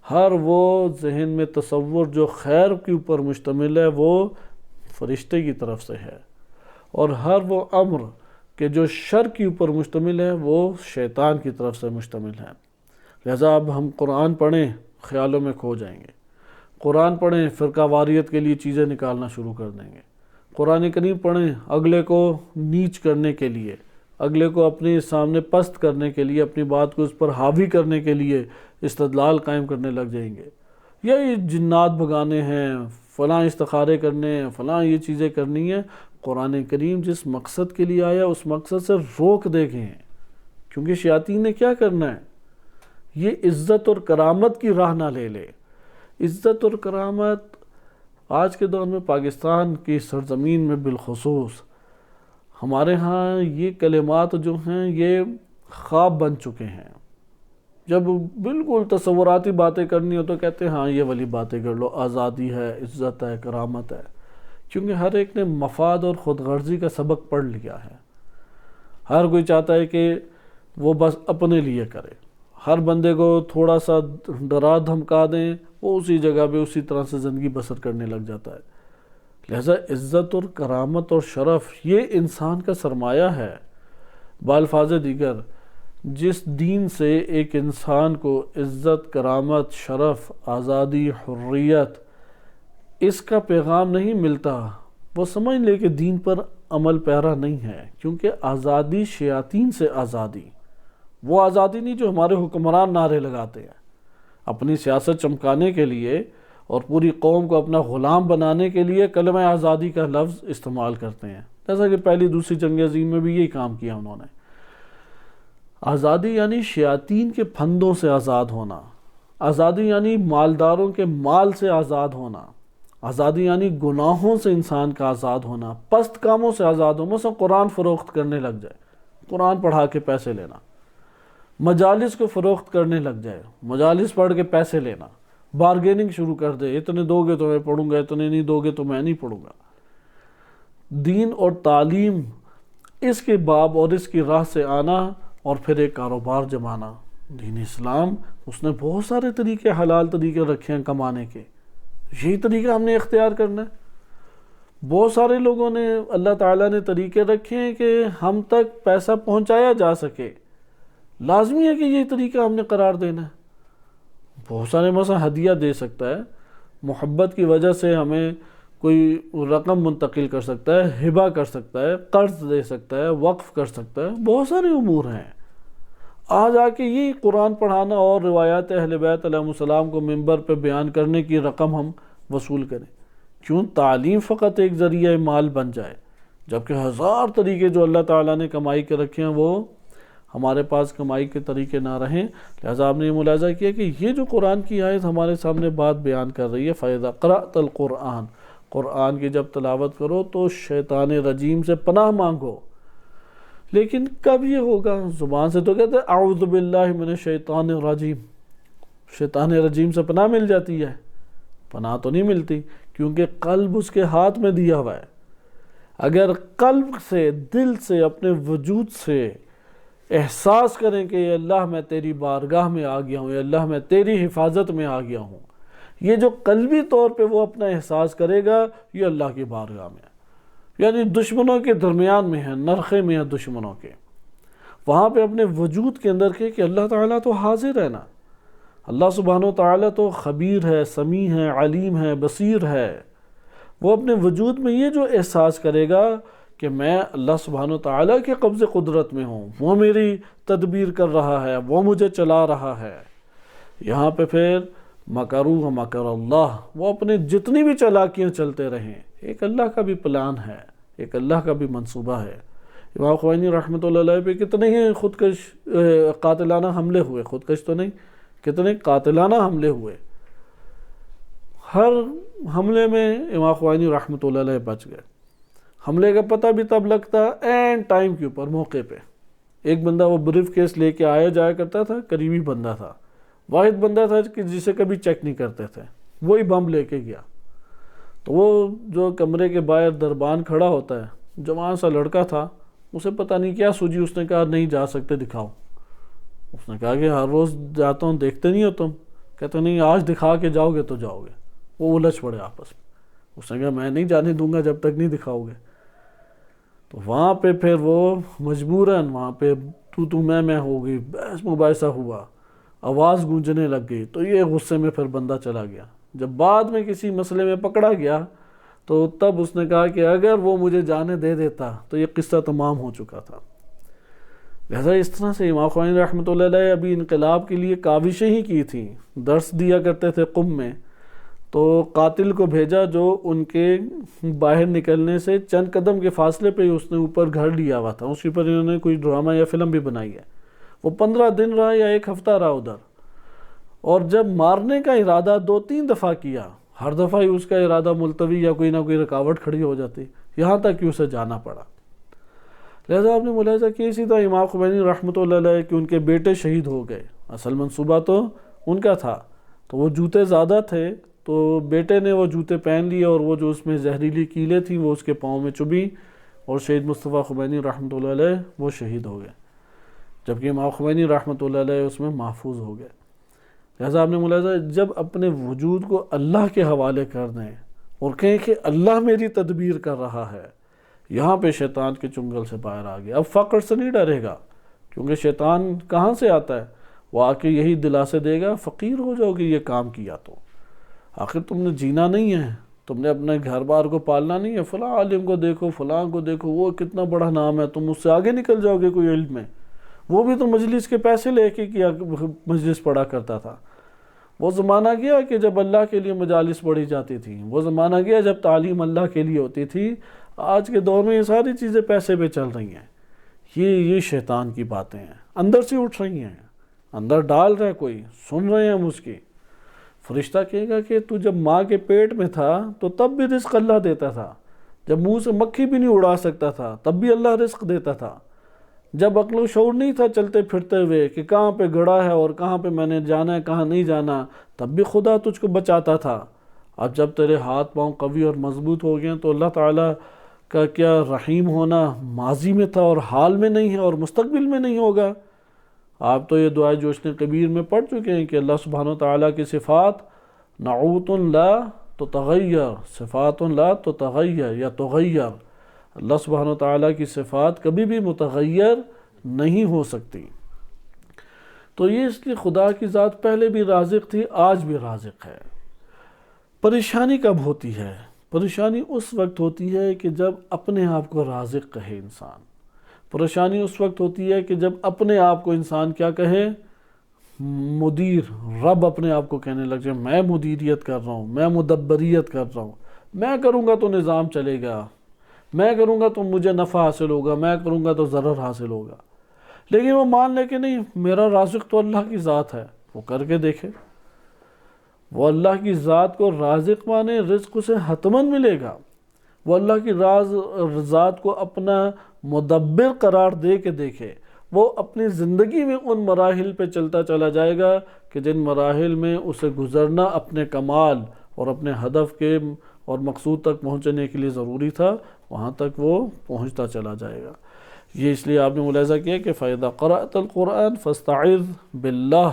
ہر وہ ذہن میں تصور جو خیر کے اوپر مشتمل ہے وہ فرشتے کی طرف سے ہے، اور ہر وہ امر کہ جو شر کے اوپر مشتمل ہے وہ شیطان کی طرف سے مشتمل ہے. لہذا اب ہم قرآن پڑھیں خیالوں میں کھو جائیں گے، قرآن پڑھیں فرقہ واریت کے لیے چیزیں نکالنا شروع کر دیں گے، قرآن کریم پڑھیں اگلے کو نیچ کرنے کے لیے، اگلے کو اپنے سامنے پست کرنے کے لیے، اپنی بات کو اس پر حاوی کرنے کے لیے استدلال قائم کرنے لگ جائیں گے، یا یہ جنات بھگانے ہیں، فلاں استخارے کرنے ہیں، فلاں یہ چیزیں کرنی ہیں. قرآن کریم جس مقصد کے لیے آیا اس مقصد سے روک دے گئے ہیں، کیونکہ شیاطین نے کیا کرنا ہے، یہ عزت اور کرامت کی راہ نہ لے. عزت اور کرامت آج کے دور میں پاکستان کی سرزمین میں بالخصوص ہمارے ہاں یہ کلمات جو ہیں یہ خواب بن چکے ہیں. جب بالکل تصوراتی باتیں کرنی ہو تو کہتے ہیں ہاں یہ والی باتیں کر لو، آزادی ہے، عزت ہے، کرامت ہے، کیونکہ ہر ایک نے مفاد اور خود غرضی کا سبق پڑھ لیا ہے. ہر کوئی چاہتا ہے کہ وہ بس اپنے لیے کرے، ہر بندے کو تھوڑا سا ڈرا دھمکا دیں وہ اسی جگہ پہ اسی طرح سے زندگی بسر کرنے لگ جاتا ہے. لہذا عزت اور کرامت اور شرف یہ انسان کا سرمایہ ہے. بالفاظ دیگر جس دین سے ایک انسان کو عزت، کرامت، شرف، آزادی، حریت اس کا پیغام نہیں ملتا وہ سمجھ لے کہ دین پر عمل پیرا نہیں ہے. کیونکہ آزادی شیاطین سے آزادی، وہ آزادی نہیں جو ہمارے حکمران نعرے لگاتے ہیں اپنی سیاست چمکانے کے لیے اور پوری قوم کو اپنا غلام بنانے کے لیے کلمہ آزادی کا لفظ استعمال کرتے ہیں، جیسا کہ پہلی دوسری جنگ عظیم میں بھی یہی کام کیا انہوں نے. آزادی یعنی شیاطین کے پھندوں سے آزاد ہونا، آزادی یعنی مالداروں کے مال سے آزاد ہونا، آزادی یعنی گناہوں سے انسان کا آزاد ہونا، پست کاموں سے آزاد ہونا. مثلا قرآن فروخت کرنے لگ جائے، قرآن پڑھا کے پیسے لینا، مجالس کو فروخت کرنے لگ جائے، مجالس پڑھ کے پیسے لینا، بارگیننگ شروع کر دے، اتنے دو گے تو میں پڑھوں گا، اتنے نہیں دو گے تو میں نہیں پڑھوں گا. دین اور تعلیم اس کے باب اور اس کی راہ سے آنا اور پھر ایک کاروبار جمانا. دین اسلام اس نے بہت سارے طریقے، حلال طریقے رکھے ہیں کمانے کے، یہی طریقہ ہم نے اختیار کرنا ہے. بہت سارے لوگوں نے، اللہ تعالیٰ نے طریقے رکھے ہیں کہ ہم تک پیسہ پہنچایا جا سکے، لازمی ہے کہ یہ طریقہ ہم نے قرار دینا ہے. بہت سارے مثلا ہدیہ دے سکتا ہے، محبت کی وجہ سے ہمیں کوئی رقم منتقل کر سکتا ہے، ہبہ کر سکتا ہے، قرض دے سکتا ہے، وقف کر سکتا ہے، بہت سارے امور ہیں۔ آج آ کے یہ قرآن پڑھانا اور روایات اہل بیت علیہ السلام کو منبر پہ بیان کرنے کی رقم ہم وصول کریں، کیوں؟ تعلیم فقط ایک ذریعہ مال بن جائے، جبکہ ہزار طریقے جو اللہ تعالیٰ نے کمائی کے رکھے ہیں وہ ہمارے پاس کمائی کے طریقے نہ رہیں۔ لہٰذا آپ نے یہ ملاحظہ کیا کہ یہ جو قرآن کی آیت ہمارے سامنے بات بیان کر رہی ہے، فَإِذَا قَرَأْتَ الْقُرْآنَ، قرآن کی جب تلاوت کرو تو شیطان رجیم سے پناہ مانگو۔ لیکن کب یہ ہوگا؟ زبان سے تو کہتے ہیں اعوذ باللہ من الشیطان الرجیم، شیطان رجیم سے پناہ مل جاتی ہے، پناہ تو نہیں ملتی، کیونکہ قلب اس کے ہاتھ میں دیا ہوا ہے۔ اگر قلب سے، دل سے، اپنے وجود سے احساس کریں کہ اے اللہ میں تیری بارگاہ میں آ گیا ہوں، اے اللہ میں تیری حفاظت میں آ گیا ہوں، یہ جو قلبی طور پہ وہ اپنا احساس کرے گا، یہ اللہ کی بارگاہ میں ہے، یعنی دشمنوں کے درمیان میں ہے، نرخے میں ہے دشمنوں کے، وہاں پہ اپنے وجود کے اندر کہ اللہ تعالیٰ تو حاضر ہے نا، اللہ سبحانہ و تعالیٰ تو خبیر ہے، سمیع ہے، علیم ہے، بصیر ہے۔ وہ اپنے وجود میں یہ جو احساس کرے گا کہ میں اللہ سبحانہ و تعالیٰ کے قبض قدرت میں ہوں، وہ میری تدبیر کر رہا ہے، وہ مجھے چلا رہا ہے۔ یہاں پہ پھر مکروا مکر اللہ، وہ اپنے جتنی بھی چالاکیاں چلتے رہیں، ایک اللہ کا بھی پلان ہے، ایک اللہ کا بھی منصوبہ ہے۔ امام خمینی رحمۃ اللہ علیہ پہ کتنے ہی خودکش قاتلانہ حملے ہوئے، خودکش تو نہیں، کتنے قاتلانہ حملے ہوئے، ہر حملے میں امام خمینی رحمۃ اللہ علیہ بچ گئے۔ حملے کا پتہ بھی تب لگتا اینڈ ٹائم کے اوپر، موقع پہ۔ ایک بندہ وہ بریف کیس لے کے آیا جایا کرتا تھا، قریبی بندہ تھا، واحد بندہ تھا کہ جسے کبھی چیک نہیں کرتے تھے، وہی بم لے کے گیا۔ تو وہ جو کمرے کے باہر دربان کھڑا ہوتا ہے، جوان سا لڑکا تھا، اسے پتہ نہیں کیا سوجی، اس نے کہا نہیں جا سکتے، دکھاؤ۔ اس نے کہا کہ ہر روز جاتا ہوں، دیکھتے نہیں ہو تم؟ کہتے نہیں، آج دکھا کے جاؤ گے تو جاؤ گے۔ وہ الجھ پڑے آپس میں، اس نے کہا میں نہیں جانے دوں گا جب تک نہیں دکھاؤ گے۔ تو وہاں پہ پھر وہ مجبوراً وہاں پہ تو میں ہو گئی، بحث مباحثہ ہوا، آواز گونجنے لگ گئی، تو یہ غصے میں پھر بندہ چلا گیا۔ جب بعد میں کسی مسئلے میں پکڑا گیا تو تب اس نے کہا کہ اگر وہ مجھے جانے دے دیتا تو یہ قصہ تمام ہو چکا تھا۔ لہذا اس طرح سے امام خمینی رحمۃ اللہ علیہ ابھی انقلاب کے لیے کاوشیں ہی کی تھیں، درس دیا کرتے تھے قم میں، تو قاتل کو بھیجا جو ان کے باہر نکلنے سے چند قدم کے فاصلے پہ اس نے اوپر گھر لیا ہوا تھا، اس کے اوپر انہوں نے کوئی ڈرامہ یا فلم بھی بنائی ہے۔ وہ 15 دن رہا یا 1 ہفتہ رہا ادھر، اور جب مارنے کا ارادہ 2-3 دفعہ کیا، ہر دفعہ ہی اس کا ارادہ ملتوی یا کوئی نہ کوئی رکاوٹ کھڑی ہو جاتی، یہاں تک کہ اسے جانا پڑا۔ لہذا آپ نے ملاحظہ کیا اسی طرح امام خمینی رحمۃ اللہ علیہ کہ ان کے بیٹے شہید ہو گئے، اصل منصوبہ تو ان کا تھا، تو وہ جوتے زیادہ تھے تو بیٹے نے وہ جوتے پہن لیے، اور وہ جو اس میں زہریلی کیلیں تھیں وہ اس کے پاؤں میں چبھی، اور شہید مصطفیٰ خمینی رحمۃ اللہ علیہ وہ شہید ہو گئے، جبکہ امام خمینی رحمۃ اللہ علیہ اس میں محفوظ ہو گئے۔ لہذا آپ نے ملاحظہ جب اپنے وجود کو اللہ کے حوالے کر دیں اور کہیں کہ اللہ میری تدبیر کر رہا ہے، یہاں پہ شیطان کے چنگل سے باہر آ گیا۔ اب فقر سے نہیں ڈرے گا، کیونکہ شیطان کہاں سے آتا ہے؟ وہ آ کے یہی دلاسے دے گا فقیر ہو جاؤ گے یہ کام کیا تو، آخر تم نے جینا نہیں ہے، تم نے اپنے گھر بار کو پالنا نہیں ہے، فلاں عالم کو دیکھو، فلاں کو دیکھو، وہ کتنا بڑا نام ہے، تم اس سے آگے نکل جاؤ گے کوئی علم میں، وہ بھی تو مجلس کے پیسے لے کے کیا مجلس پڑھا کرتا تھا۔ وہ زمانہ گیا کہ جب اللہ کے لیے مجالس پڑھی جاتی تھیں، وہ زمانہ گیا جب تعلیم اللہ کے لیے ہوتی تھی۔ آج کے دور میں یہ ساری چیزیں پیسے پہ چل رہی ہیں، یہ شیطان کی باتیں ہیں، اندر سے اٹھ رہی ہیں، اندر ڈال رہا ہے کوئی، سن رہے ہیں ہم اس کی۔ فرشتہ کہے گا کہ تو جب ماں کے پیٹ میں تھا تو تب بھی رزق اللہ دیتا تھا، جب منہ سے مکھی بھی نہیں اڑا سکتا تھا تب بھی اللہ رزق دیتا تھا، جب عقل و شعور نہیں تھا چلتے پھرتے ہوئے کہ کہاں پہ گڑا ہے اور کہاں پہ میں نے جانا ہے کہاں نہیں جانا، تب بھی خدا تجھ کو بچاتا تھا۔ اب جب تیرے ہاتھ پاؤں قوی اور مضبوط ہو گئے تو اللہ تعالیٰ کا کیا رحیم ہونا ماضی میں تھا اور حال میں نہیں ہے اور مستقبل میں نہیں ہوگا۔ آپ تو یہ دعائے جوشن کبیر میں پڑھ چکے ہیں کہ اللہ سبحانہ تعالیٰ کی صفات نعوت لا تتغیر، صفات لا تتغیر یا تغیر، اللہ سبحانہ تعالیٰ کی صفات کبھی بھی متغیر نہیں ہو سکتی۔ تو یہ اس لیے خدا کی ذات پہلے بھی رازق تھی، آج بھی رازق ہے۔ پریشانی کب ہوتی ہے؟ پریشانی اس وقت ہوتی ہے کہ جب اپنے آپ کو رازق کہے انسان. پریشانی اس وقت ہوتی ہے کہ جب اپنے آپ کو انسان کیا کہے؟ مدیر، رب اپنے آپ کو کہنے لگ جائے میں مدیریت کر رہا ہوں، میں مدبریت کر رہا ہوں، میں کروں گا تو نظام چلے گا، میں کروں گا تو مجھے نفع حاصل ہوگا، میں کروں گا تو ضرر حاصل ہوگا. لیکن وہ مان لے کہ نہیں، میرا رازق تو اللہ کی ذات ہے. وہ کر کے دیکھے، وہ اللہ کی ذات کو رازق مانے، رزق اسے حتماً ملے گا. وہ اللہ کی ذات کو اپنا مدبر قرار دے کے دیکھے، وہ اپنی زندگی میں ان مراحل پہ چلتا چلا جائے گا کہ جن مراحل میں اسے گزرنا اپنے کمال اور اپنے ہدف کے اور مقصود تک پہنچنے کے لیے ضروری تھا، وہاں تک وہ پہنچتا چلا جائے گا. یہ اس لیے آپ نے ملاحظہ کیا کہ فَإِذَا قَرَأْتَ الْقُرْآنَ فَاسْتَعِذْ بِاللَّهِ،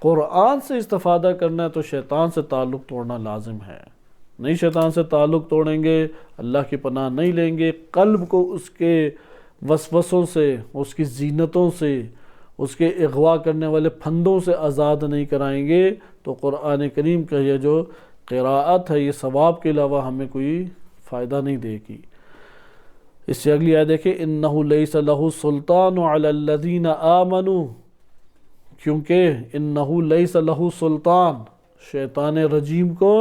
قرآن سے استفادہ کرنا ہے تو شیطان سے تعلق توڑنا لازم ہے. نہیں شیطان سے تعلق توڑیں گے، اللہ کی پناہ نہیں لیں گے، قلب کو اس کے وسوسوں سے، اس کی زینتوں سے، اس کے اغوا کرنے والے پھندوں سے آزاد نہیں کرائیں گے، تو قرآن کریم کا یہ جو قراءت ہے یہ ثواب کے علاوہ ہمیں کوئی فائدہ نہیں دے گی. اس سے اگلی آیت دیکھیں اِنَّهُ لَيْسَ لَهُ سُلْطَانُ عَلَى الَّذِينَ آمَنُوا، کیونکہ اِنَّهُ لَيْسَ لَهُ سُلطان، شیطان رجیم کو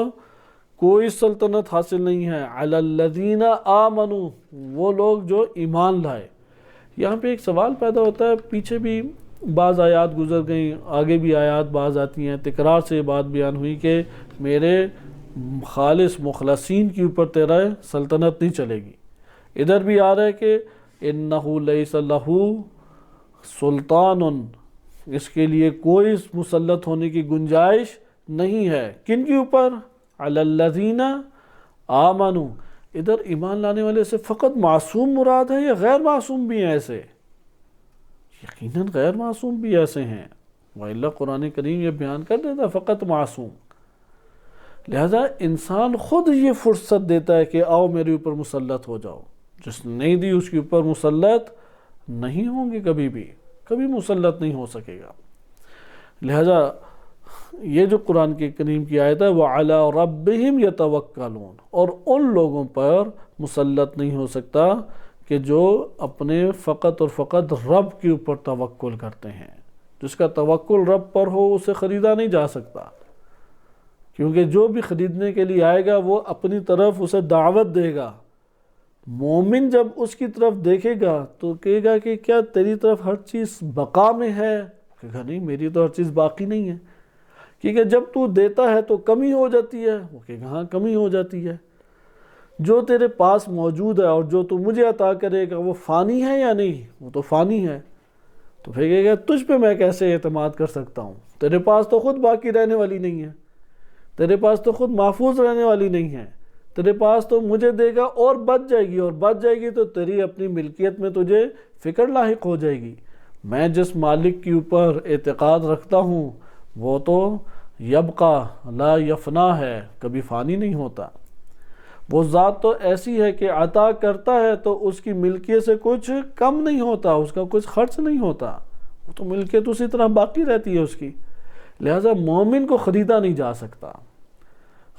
کوئی سلطنت حاصل نہیں ہے. عَلَى الَّذِينَ آمَنُوا، وہ لوگ جو ایمان لائے. یہاں پہ ایک سوال پیدا ہوتا ہے، پیچھے بھی بعض آیات گزر گئیں، آگے بھی آیات بعض آتی ہیں، تکرار سے یہ بات بیان ہوئی کہ میرے خالص مخلصین کے اوپر تیرا سلطنت نہیں چلے گی. ادھر بھی آ رہا ہے کہ اِنَّهُ لَيْسَ لَهُ سُلطَانٌ، اس کے لیے کوئی مسلط ہونے کی گنجائش نہیں ہے. کن کے اوپر؟ عَلَى الَّذِينَ آمَنُوا. ادھر ایمان لانے والے سے فقط معصوم مراد ہے یا غیر معصوم بھی ہیں ایسے؟ یقیناً غیر معصوم بھی ایسے ہیں، وَإِلَّا قرآن کریم یہ بیان کر دیتا فقط معصوم. لہذا انسان خود یہ فرصت دیتا ہے کہ آؤ میرے اوپر مسلط ہو جاؤ. جس نے نہیں دی اس کے اوپر مسلط نہیں ہوں گے، کبھی بھی کبھی مسلط نہیں ہو سکے گا. لہذا یہ جو قرآن کی کریم کی آیت ہے وَعَلَىٰ رَبِّهِمْ يَتَوَكَّلُونَ، اور ان لوگوں پر مسلط نہیں ہو سکتا کہ جو اپنے فقط اور فقط رب کے اوپر توکل کرتے ہیں. جس کا توکل رب پر ہو اسے خریدا نہیں جا سکتا، کیونکہ جو بھی خریدنے کے لیے آئے گا وہ اپنی طرف اسے دعوت دے گا. مومن جب اس کی طرف دیکھے گا تو کہے گا کہ کیا تیری طرف ہر چیز بقا میں ہے؟ کہے گا نہیں، میری تو ہر چیز باقی نہیں ہے. کیونکہ جب تو دیتا ہے تو کمی ہو جاتی ہے. وہ کہے گا ہاں کمی ہو جاتی ہے. جو تیرے پاس موجود ہے اور جو تو مجھے عطا کرے گا وہ فانی ہے یا نہیں؟ وہ تو فانی ہے. تو پھر کہے گا تجھ پہ میں کیسے اعتماد کر سکتا ہوں؟ تیرے پاس تو خود باقی رہنے والی نہیں ہے، تیرے پاس تو خود محفوظ رہنے والی نہیں ہے. تیرے پاس تو مجھے دے گا اور بچ جائے گی، اور بچ جائے گی تو تیری اپنی ملکیت میں تجھے فکر لاحق ہو جائے گی. میں جس مالک کے اوپر اعتقاد رکھتا ہوں وہ تو یبقا لا یفنا ہے، کبھی فانی نہیں ہوتا. وہ ذات تو ایسی ہے کہ عطا کرتا ہے تو اس کی ملکیت سے کچھ کم نہیں ہوتا، اس کا کچھ خرچ نہیں ہوتا، وہ تو ملکیت اسی طرح باقی رہتی ہے اس کی. لہذا مومن کو خریدا نہیں جا سکتا.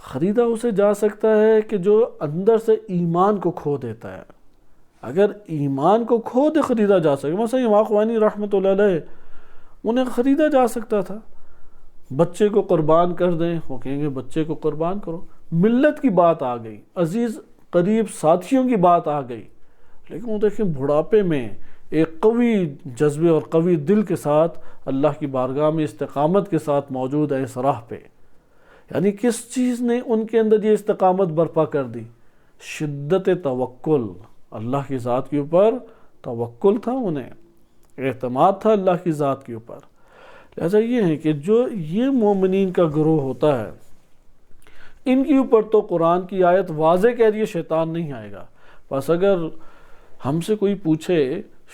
خریدا اسے جا سکتا ہے کہ جو اندر سے ایمان کو کھو دیتا ہے. اگر ایمان کو کھو دے خریدا جا سکے. مثلا امام خوانی رحمۃ اللہ علیہ انہیں خریدا جا سکتا تھا. بچے کو قربان کر دیں، وہ کہیں گے بچے کو قربان کرو. ملت کی بات آ گئی، عزیز قریب ساتھیوں کی بات آ گئی. لیکن وہ دیکھیں بڑھاپے میں ایک قوی جذبے اور قوی دل کے ساتھ اللہ کی بارگاہ میں استقامت کے ساتھ موجود ہے اس راہ پہ. یعنی کس چیز نے ان کے اندر یہ استقامت برپا کر دی؟ شدت توکل، اللہ کی ذات کے اوپر توکل تھا، انہیں اعتماد تھا اللہ کی ذات کے اوپر. لہذا یہ ہے کہ جو یہ مومنین کا گروہ ہوتا ہے ان کے اوپر تو قرآن کی آیت واضح کہہ رہی ہے شیطان نہیں آئے گا. بس اگر ہم سے کوئی پوچھے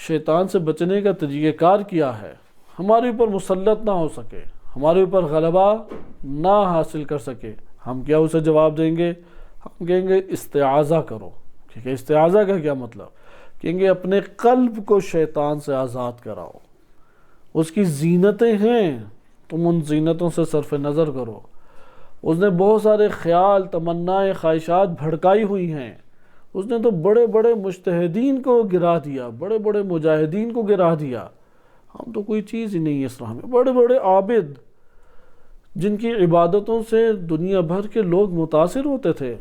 شیطان سے بچنے کا طریقہ کار کیا ہے، ہمارے اوپر مسلط نہ ہو سکے، ہمارے اوپر غلبہ نہ حاصل کر سکے، ہم کیا اسے جواب دیں گے؟ ہم کہیں گے استعاذہ کرو. ٹھیک ہے، استعاذہ کا کیا مطلب؟ کہیں گے اپنے قلب کو شیطان سے آزاد کراؤ. اس کی زینتیں ہیں، تم ان زینتوں سے صرف نظر کرو. اس نے بہت سارے خیال، تمنائیں، خواہشات بھڑکائی ہوئی ہیں، اس نے تو بڑے بڑے مجتہدین کو گرا دیا، بڑے بڑے مجاہدین کو گرا دیا۔ ہم تو کوئی چیز ہی نہیں ہے اس راہ میں۔ بڑے بڑے عابد جن کی عبادتوں سے دنیا بھر کے لوگ متاثر ہوتے تھے،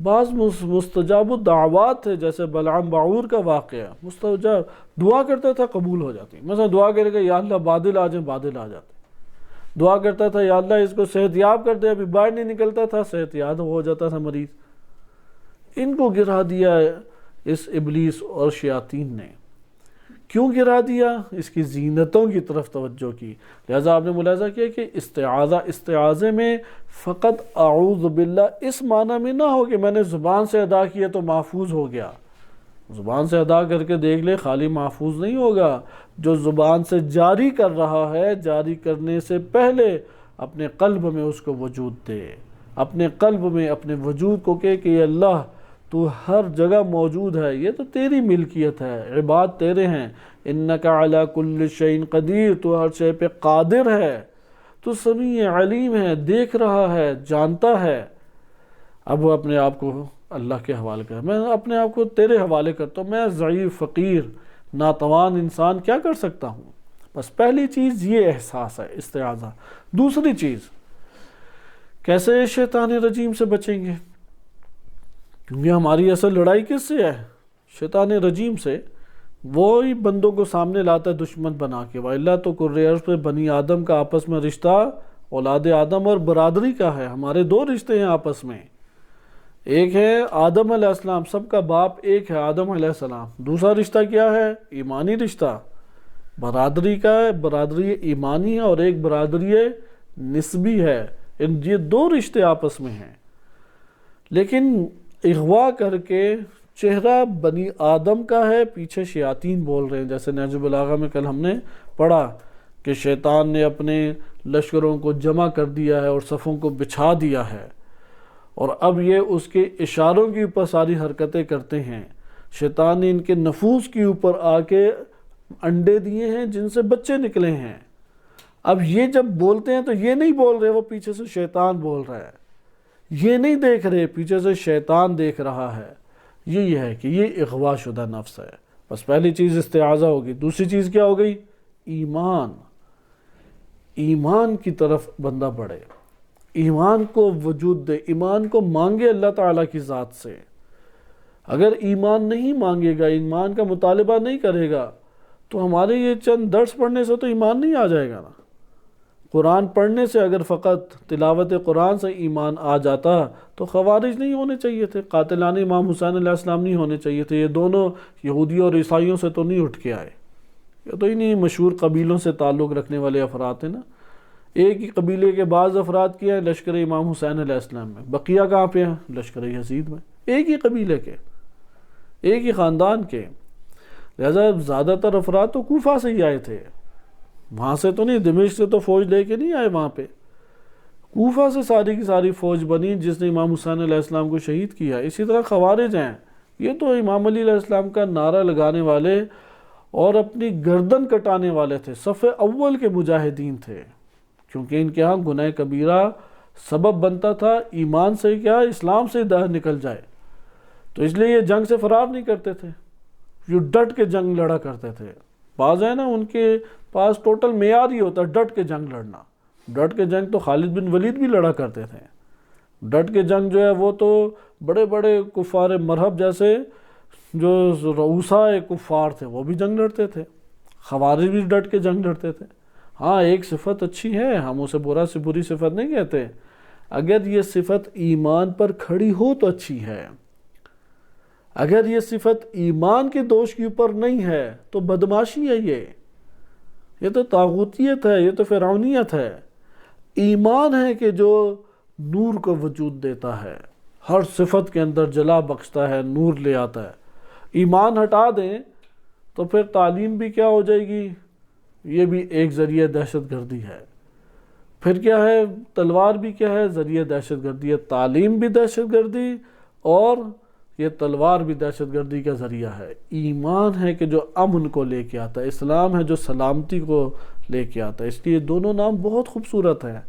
بعض مستجاب الدعوات تھے، جیسے بلعام باعور کا واقعہ، مستجاب دعا کرتا تھا قبول ہو جاتی، مثلا دعا کرے گا یا اللہ بادل آ جائیں، بادل آ جاتے، دعا کرتا تھا یا اللہ اس کو صحت یاب کر دے، ابھی باہر نہیں نکلتا تھا، صحت یاب ہو جاتا تھا مریض۔ ان کو گرا دیا اس ابلیس اور شیاطین نے۔ کیوں گرا دیا؟ اس کی زینتوں کی طرف توجہ کی۔ لہٰذا آپ نے ملاحظہ کیا کہ استعاذے میں فقط اعوذ باللہ اس معنی میں نہ ہو کہ میں نے زبان سے ادا کیا تو محفوظ ہو گیا۔ زبان سے ادا کر کے دیکھ لے، خالی محفوظ نہیں ہوگا۔ جو زبان سے جاری کر رہا ہے، جاری کرنے سے پہلے اپنے قلب میں اس کو وجود دے، اپنے قلب میں اپنے وجود کو کہ یہ اللہ تو ہر جگہ موجود ہے، یہ تو تیری ملکیت ہے، عباد تیرے ہیں، انک علی کل شیء قدیر، تو ہر شے پہ قادر ہے، تو سمیع علیم ہے، دیکھ رہا ہے، جانتا ہے۔ اب وہ اپنے آپ کو اللہ کے حوالے کر، میں اپنے آپ کو تیرے حوالے کرتا ہوں، میں ضعیف، فقیر، ناتوان انسان کیا کر سکتا ہوں؟ بس پہلی چیز یہ احساس ہے استعاذہ۔ دوسری چیز، کیسے شیطان رجیم سے بچیں گے؟ کیونکہ ہماری اصل لڑائی کس سے ہے؟ شیطان رجیم سے۔ وہی بندوں کو سامنے لاتا ہے دشمن بنا کے۔ وَإِلَّا تو کرۂ ارض پہ بنی آدم کا آپس میں رشتہ اولاد آدم اور برادری کا ہے۔ ہمارے دو رشتے ہیں آپس میں، ایک ہے آدم علیہ السلام، سب کا باپ ایک ہے آدم علیہ السلام۔ دوسرا رشتہ کیا ہے؟ ایمانی رشتہ برادری کا ہے، برادری ایمانی ہے، اور ایک برادری نسبی ہے۔ یہ دو رشتے آپس میں ہیں، لیکن اغوا کر کے چہرہ بنی آدم کا ہے، پیچھے شیاطین بول رہے ہیں۔ جیسے نہج البلاغہ میں کل ہم نے پڑھا کہ شیطان نے اپنے لشکروں کو جمع کر دیا ہے اور صفوں کو بچھا دیا ہے، اور اب یہ اس کے اشاروں کے اوپر ساری حرکتیں کرتے ہیں۔ شیطان نے ان کے نفوس کے اوپر آ کے انڈے دیے ہیں جن سے بچے نکلے ہیں۔ اب یہ جب بولتے ہیں تو یہ نہیں بول رہے، وہ پیچھے سے شیطان بول رہا ہے، یہ نہیں دیکھ رہے، پیچھے سے شیطان دیکھ رہا ہے۔ یہی ہے کہ یہ اغوا شدہ نفس ہے۔ بس پہلی چیز استعاذہ ہوگی۔ دوسری چیز کیا ہو گئی؟ ایمان۔ ایمان کی طرف بندہ بڑھے، ایمان کو وجود دے، ایمان کو مانگے اللہ تعالیٰ کی ذات سے۔ اگر ایمان نہیں مانگے گا، ایمان کا مطالبہ نہیں کرے گا، تو ہمارے یہ چند درس پڑھنے سے تو ایمان نہیں آ جائے گا نا۔ قرآن پڑھنے سے اگر فقط تلاوت قرآن سے ایمان آ جاتا تو خوارج نہیں ہونے چاہیے تھے، قاتلان امام حسین علیہ السلام نہیں ہونے چاہیے تھے۔ یہ دونوں یہودیوں اور عیسائیوں سے تو نہیں اٹھ کے آئے، یہ تو انہیں مشہور قبیلوں سے تعلق رکھنے والے افراد ہیں نا۔ ایک ہی قبیلے کے بعض افراد کیا ہے لشکر امام حسین علیہ السلام میں، بقیہ کہاں پہ ہیں؟ لشکر یزید میں، ایک ہی قبیلے کے، ایک ہی خاندان کے۔ لہذا زیادہ تر افراد تو کوفہ سے ہی آئے تھے، وہاں سے تو نہیں، دمشق سے تو فوج لے کے نہیں آئے، وہاں پہ کوفہ سے ساری کی ساری فوج بنی جس نے امام حسین علیہ السلام کو شہید کیا۔ اسی طرح خوارج ہیں، یہ تو امام علی علیہ السلام کا نعرہ لگانے والے اور اپنی گردن کٹانے والے تھے، صف اول کے مجاہدین تھے، کیونکہ ان کے ہاں گناہ کبیرہ سبب بنتا تھا ایمان سے کیا، اسلام سے باہر نکل جائے، تو اس لیے یہ جنگ سے فرار نہیں کرتے تھے، یہ ڈٹ کے جنگ لڑا کرتے تھے۔ بعض ہے نا ان کے پاس ٹوٹل معیار ہی ہوتا ہے ڈٹ کے جنگ لڑنا۔ ڈٹ کے جنگ تو خالد بن ولید بھی لڑا کرتے تھے۔ ڈٹ کے جنگ جو ہے وہ تو بڑے بڑے کفار مرہب جیسے جو رؤساء کفار تھے وہ بھی جنگ لڑتے تھے، خوارج بھی ڈٹ کے جنگ لڑتے تھے۔ ہاں ایک صفت اچھی ہے، ہم اسے برا سے بری صفت نہیں کہتے، اگر یہ صفت ایمان پر کھڑی ہو تو اچھی ہے، اگر یہ صفت ایمان کے دوش کے اوپر نہیں ہے تو بدماشی ہے، یہ تو طاغوتیت ہے، یہ تو فرعونیت ہے۔ ایمان ہے کہ جو نور کو وجود دیتا ہے، ہر صفت کے اندر جلا بخشتا ہے، نور لے آتا ہے۔ ایمان ہٹا دیں تو پھر تعلیم بھی کیا ہو جائے گی؟ یہ بھی ایک ذریعہ دہشت گردی ہے۔ پھر کیا ہے؟ تلوار بھی کیا ہے؟ ذریعہ دہشت گردی ہے۔ تعلیم بھی دہشت گردی اور یہ تلوار بھی دہشت گردی کا ذریعہ ہے۔ ایمان ہے کہ جو امن کو لے کے آتا ہے، اسلام ہے جو سلامتی کو لے کے آتا ہے۔ اس لیے دونوں نام بہت خوبصورت ہیں۔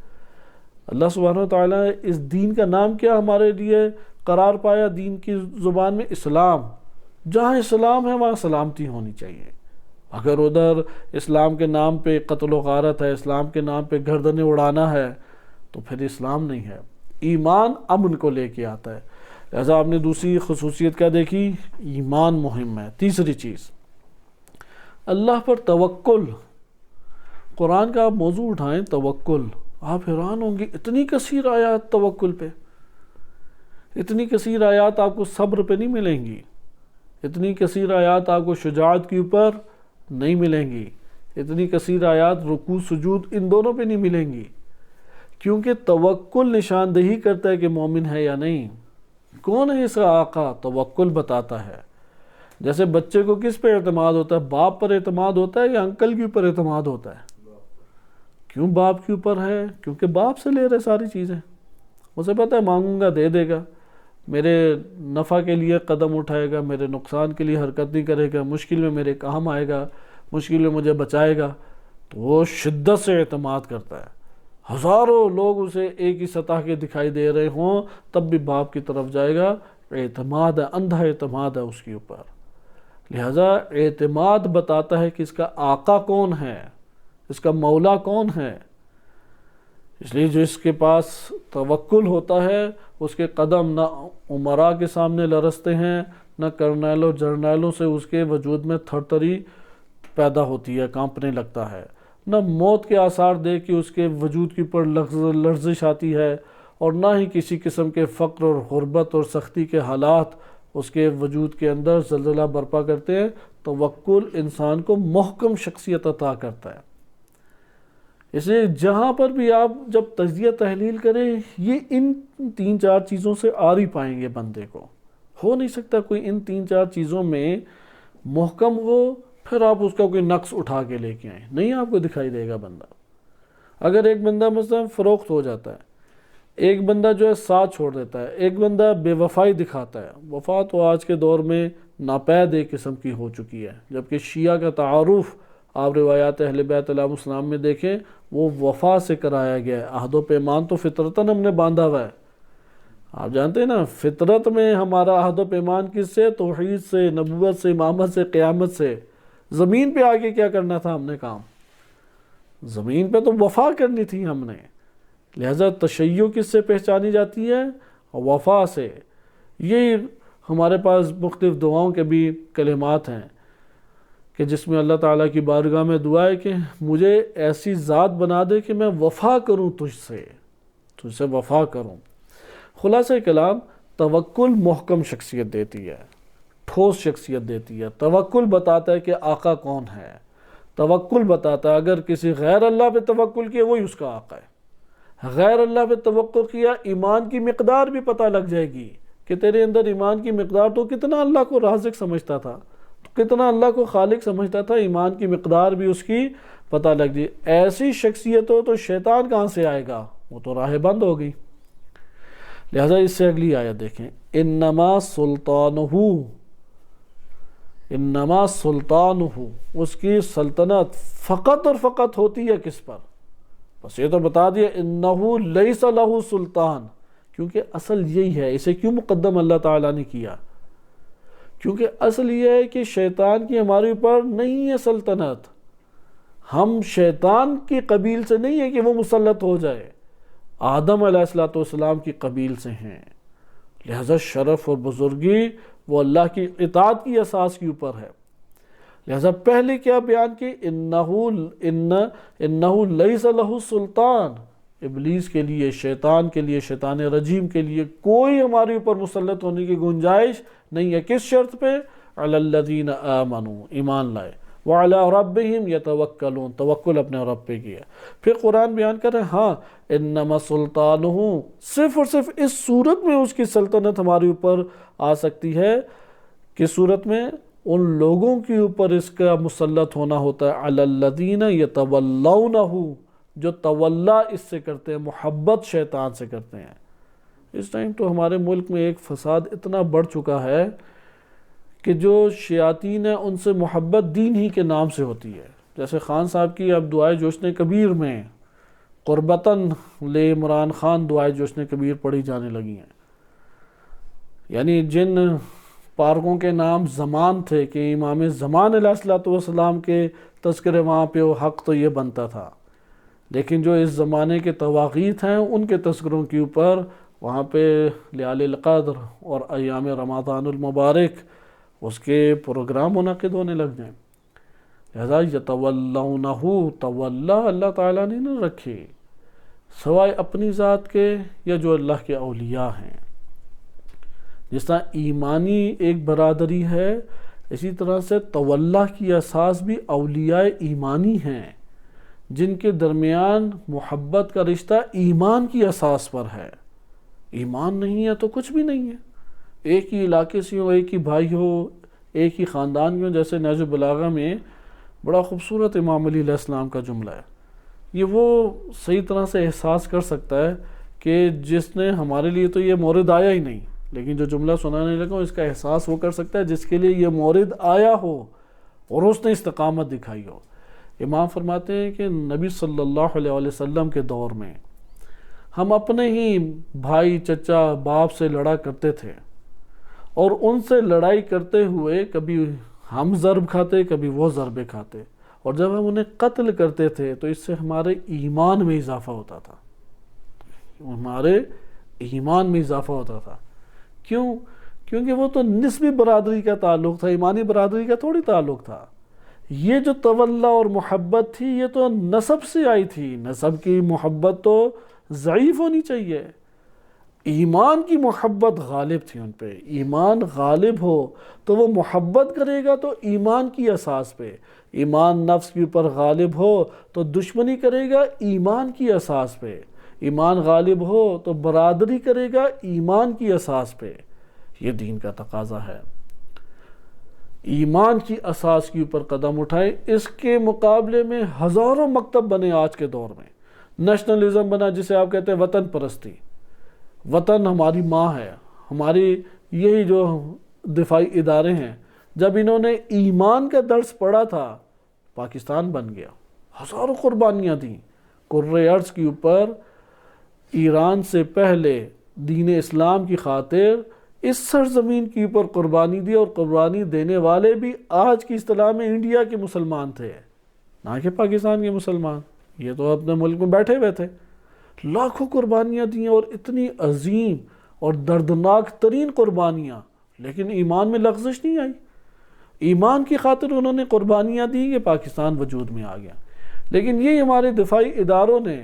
اللہ سبحانہ وتعالیٰ نے اس دین کا نام کیا ہمارے لیے قرار پایا؟ دین کی زبان میں اسلام. جہاں اسلام ہے وہاں سلامتی ہونی چاہیے. اگر ادھر اسلام کے نام پہ قتل و غارت ہے، اسلام کے نام پہ گردنیں اڑانا ہے، تو پھر اسلام نہیں ہے. ایمان امن کو لے کے آتا ہے. لہذا آپ نے دوسری خصوصیت کیا دیکھی؟ ایمان مہم ہے. تیسری چیز اللہ پر توکل. قرآن کا آپ موضوع اٹھائیں توکل، آپ حیران ہوں گے اتنی کثیر آیات توکل پہ. اتنی کثیر آیات آپ کو صبر پہ نہیں ملیں گی، اتنی کثیر آیات آپ کو شجاعت کے اوپر نہیں ملیں گی، اتنی کثیر آیات رکوع سجود ان دونوں پہ نہیں ملیں گی. کیونکہ توکل نشاندہی کرتا ہے کہ مومن ہے یا نہیں. کون ہے اس کا آقا؟ توکل بتاتا ہے. جیسے بچے کو کس پہ اعتماد ہوتا ہے؟ باپ پر اعتماد ہوتا ہے یا انکل کے اوپر اعتماد ہوتا ہے؟ کیوں باپ کے اوپر ہے؟ کیونکہ باپ سے لے رہے ساری چیزیں. اسے پتہ ہے مانگوں گا دے دے گا، میرے نفع کے لیے قدم اٹھائے گا، میرے نقصان کے لیے حرکت نہیں کرے گا، مشکل میں میرے کام آئے گا، مشکل میں مجھے بچائے گا. تو وہ شدت سے اعتماد کرتا ہے. ہزاروں لوگ اسے ایک ہی سطح کے دکھائی دے رہے ہوں تب بھی باپ کی طرف جائے گا. اعتماد ہے، اندھا اعتماد ہے اس کے اوپر. لہذا اعتماد بتاتا ہے کہ اس کا آقا کون ہے، اس کا مولا کون ہے. اس لیے جو اس کے پاس توکل ہوتا ہے اس کے قدم نہ امراء کے سامنے لرزتے ہیں، نہ کرنیلوں جرنیلوں سے اس کے وجود میں تھر تھری پیدا ہوتی ہے، کانپنے لگتا ہے، نہ موت کے آثار دیکھ کے اس کے وجود کے اوپر لرزش آتی ہے، اور نہ ہی کسی قسم کے فقر اور غربت اور سختی کے حالات اس کے وجود کے اندر زلزلہ برپا کرتے ہیں. توکل انسان کو محکم شخصیت عطا کرتا ہے. اس لیے جہاں پر بھی آپ جب تجزیہ تحلیل کریں یہ ان 3-4 چیزوں سے آر ہی پائیں گے. بندے کو ہو نہیں سکتا کوئی ان 3-4 چیزوں میں محکم ہو پھر آپ اس کا کوئی نقص اٹھا کے لے کے آئیں. نہیں آپ کو دکھائی دے گا بندہ. اگر ایک بندہ مثلا فروخت ہو جاتا ہے، ایک بندہ جو ہے ساتھ چھوڑ دیتا ہے، ایک بندہ بے وفائی دکھاتا ہے. وفا تو آج کے دور میں ناپید ایک قسم کی ہو چکی ہے، جبکہ شیعہ کا تعارف آپ روایات اہل بیت علیہ السلام میں دیکھیں وہ وفا سے کرایا گیا ہے. عہد و پیمان تو فطرتاً ہم نے باندھا ہوا ہے. آپ جانتے ہیں نا فطرت میں ہمارا عہد و پیمان کس سے؟ توحید سے، نبوت سے، امامت سے، قیامت سے. زمین پہ آگے کیا کرنا تھا ہم نے کام؟ زمین پہ تو وفا کرنی تھی ہم نے. لہذا تشیع کس سے پہچانی جاتی ہے؟ وفا سے. یہ ہمارے پاس مختلف دعاؤں کے بھی کلمات ہیں کہ جس میں اللہ تعالیٰ کی بارگاہ میں دعا ہے کہ مجھے ایسی ذات بنا دے کہ میں وفا کروں تجھ سے وفا کروں. خلاصہ کلام توکل محکم شخصیت دیتی ہے، ٹھوس شخصیت دیتی ہے. توکل بتاتا ہے کہ آقا کون ہے. توکل بتاتا ہے اگر کسی غیر اللہ پہ توکل کیا وہی اس کا آقا ہے. غیر اللہ پہ توکل کیا ایمان کی مقدار بھی پتہ لگ جائے گی کہ تیرے اندر ایمان کی مقدار تو کتنا اللہ کو رازق سمجھتا تھا، کتنا اللہ کو خالق سمجھتا تھا، ایمان کی مقدار بھی اس کی پتہ لگ جائے. ایسی شخصیت ہو تو شیطان کہاں سے آئے گا؟ وہ تو راہ بند ہو گئی. لہذا اس سے اگلی آیت دیکھیں، انما سلطانہ اس کی سلطنت فقط اور فقط ہوتی ہے کس پر؟ بس یہ تو بتا دیا انہو لیس لہ سلطان. کیونکہ اصل یہی ہے. اسے کیوں مقدم اللہ تعالیٰ نے کیا؟ کیونکہ اصل یہ ہے کہ شیطان کی ہمارے اوپر نہیں ہے سلطنت. ہم شیطان کی قبیل سے نہیں ہے کہ وہ مسلط ہو جائے، آدم علیہ السلام کی قبیل سے ہیں. لہذا شرف اور بزرگی وہ اللہ کی اطاعت کی اساس کے اوپر ہے. لہذا پہلے کیا بیان کی؟ انہو لیس لہ سلطان. ابلیس کے لیے، شیطان کے لیے، شیطان رجیم کے لیے کوئی ہمارے اوپر مسلط ہونے کی گنجائش نہیں ہے. کس شرط پہ؟ علی الذین آمنوا، ایمان لائے، وعلی ربہم یتوکلون، توکل اپنے رب پہ کیا. پھر قرآن بیان کر رہے ہیں ہاں انما سلطانہ، صرف اور صرف اس صورت میں اس کی سلطنت ہمارے اوپر آ سکتی ہے. کس صورت میں؟ ان لوگوں کے اوپر اس کا مسلط ہونا ہوتا ہے علی الذین یتولونہ، جو تولا اس سے کرتے ہیں، محبت شیطان سے کرتے ہیں. اس ٹائم تو ہمارے ملک میں ایک فساد اتنا بڑھ چکا ہے کہ جو شیاطین ہیں ان سے محبت دین ہی کے نام سے ہوتی ہے. جیسے خان صاحب کی اب دعائے جوشن کبیر میں قربتاً لے عمران خان دعائے جشن کبیر پڑھی جانے لگی ہیں۔ یعنی جن پارکوں کے نام زمان تھے کہ امام زمان علیہ الصلوۃ والسلام کے تذکرے وہاں پہ وہ حق تو یہ بنتا تھا، لیکن جو اس زمانے کے طواغیت ہیں ان کے تذکروں کے اوپر وہاں پہ لیال القدر اور ایام رمضان المبارک اس کے پروگرام منعقد ہونے لگ جائیں۔ لہذا یتولونہ تولا اللہ تعالیٰ نے نہ رکھے سوائے اپنی ذات کے یا جو اللہ کے اولیاء ہیں۔ جس طرح ایمانی ایک برادری ہے، اسی طرح سے تولا کی اساس بھی اولیاء ایمانی ہیں، جن کے درمیان محبت کا رشتہ ایمان کی اساس پر ہے۔ ایمان نہیں ہے تو کچھ بھی نہیں ہے۔ ایک ہی علاقے سے ہو، ایک ہی بھائی ہو، ایک ہی خاندان کے ہو، جیسے نہج البلاغہ میں بڑا خوبصورت امام علی علیہ السلام کا جملہ ہے، یہ وہ صحیح طرح سے احساس کر سکتا ہے کہ جس نے ہمارے لیے تو یہ مورد آیا ہی نہیں، لیکن جو جملہ سنانے لگا اس کا احساس وہ کر سکتا ہے جس کے لیے یہ مورد آیا ہو اور اس نے استقامت دکھائی ہو۔ امام فرماتے ہیں کہ نبی صلی اللہ علیہ وسلم کے دور میں ہم اپنے ہی بھائی، چچا، باپ سے لڑا کرتے تھے، اور ان سے لڑائی کرتے ہوئے کبھی ہم ضرب کھاتے، کبھی وہ ضربے کھاتے، اور جب ہم انہیں قتل کرتے تھے تو اس سے ہمارے ایمان میں اضافہ ہوتا تھا، ہمارے ایمان میں اضافہ ہوتا تھا۔ کیوں؟ کیونکہ وہ تو نسبی برادری کا تعلق تھا، ایمانی برادری کا تھوڑی تعلق تھا۔ یہ جو تولا اور محبت تھی یہ تو نسب سے آئی تھی، نسب کی محبت تو ضعیف ہونی چاہیے، ایمان کی محبت غالب تھی ان پہ۔ ایمان غالب ہو تو وہ محبت کرے گا تو ایمان کی اساس پہ، ایمان نفس کے اوپر غالب ہو تو دشمنی کرے گا ایمان کی اساس پہ، ایمان غالب ہو تو برادری کرے گا ایمان کی اساس پہ۔ یہ دین کا تقاضا ہے، ایمان کی اساس کے اوپر قدم اٹھائے۔ اس کے مقابلے میں ہزاروں مکتب بنے آج کے دور میں، نیشنلزم بنا جسے آپ کہتے ہیں وطن پرستی، وطن ہماری ماں ہے، ہماری یہی جو دفاعی ادارے ہیں۔ جب انہوں نے ایمان کا درس پڑھا تھا پاکستان بن گیا، ہزاروں قربانیاں دیں کرۂ ارض کے اوپر۔ ایران سے پہلے دین اسلام کی خاطر اس سرزمین کے اوپر قربانی دی، اور قربانی دینے والے بھی آج کی اصطلاح میں انڈیا کے مسلمان تھے، نہ کہ پاکستان کے مسلمان، یہ تو اپنے ملک میں بیٹھے ہوئے تھے۔ لاکھوں قربانیاں دیں اور اتنی عظیم اور دردناک ترین قربانیاں، لیکن ایمان میں لغزش نہیں آئی۔ ایمان کی خاطر انہوں نے قربانیاں دی کہ پاکستان وجود میں آ گیا۔ لیکن یہ ہمارے دفاعی اداروں نے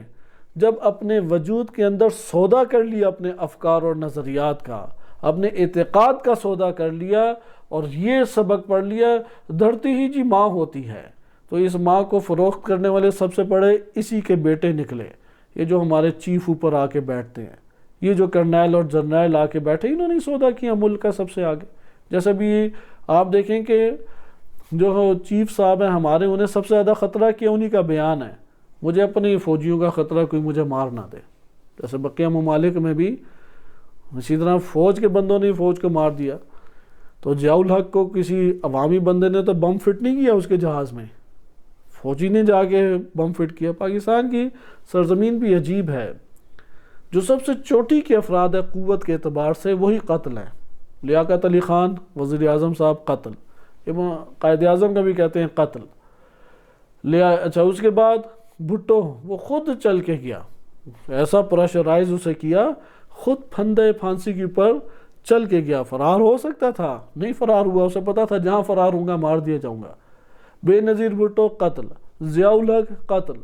جب اپنے وجود کے اندر سودا کر لیا، اپنے افکار اور نظریات کا، اپنے اعتقاد کا سودا کر لیا، اور یہ سبق پڑھ لیا دھرتی ہی جی ماں ہوتی ہے، تو اس ماں کو فروخت کرنے والے سب سے بڑے اسی کے بیٹے نکلے۔ یہ جو ہمارے چیف اوپر آ کے بیٹھتے ہیں، یہ جو کرنیل اور جرنیل آ کے بیٹھے، انہوں نے سودا کیا ملک کا سب سے آگے۔ جیسے بھی آپ دیکھیں کہ جو چیف صاحب ہیں ہمارے، انہیں سب سے زیادہ خطرہ کیا انہی کا بیان ہے، مجھے اپنے فوجیوں کا خطرہ، کوئی مجھے مار نہ دے۔ جیسے بقیہ ممالک میں بھی اسی طرح فوج کے بندوں نے فوج کو مار دیا، تو ضیاء الحق کو کسی عوامی بندے نے تو بم فٹ نہیں کیا اس کے جہاز میں، فوجی نے جا کے بم فٹ کیا۔ پاکستان کی سرزمین بھی عجیب ہے، جو سب سے چوٹی کے افراد ہے قوت کے اعتبار سے وہی قتل ہے۔ لیاقت علی خان وزیر اعظم صاحب قتل، قائد اعظم کا بھی کہتے ہیں قتل۔ اچھا اس کے بعد بھٹو، وہ خود چل کے گیا، ایسا پریشرائز اسے کیا، خود پھندے پھانسی کے اوپر چل کے گیا۔ فرار ہو سکتا تھا، نہیں فرار ہوا، اسے پتا تھا جہاں فرار ہوں گا مار دیا جاؤں گا۔ بے نظیر بھٹو قتل، ضیاء الحق قتل۔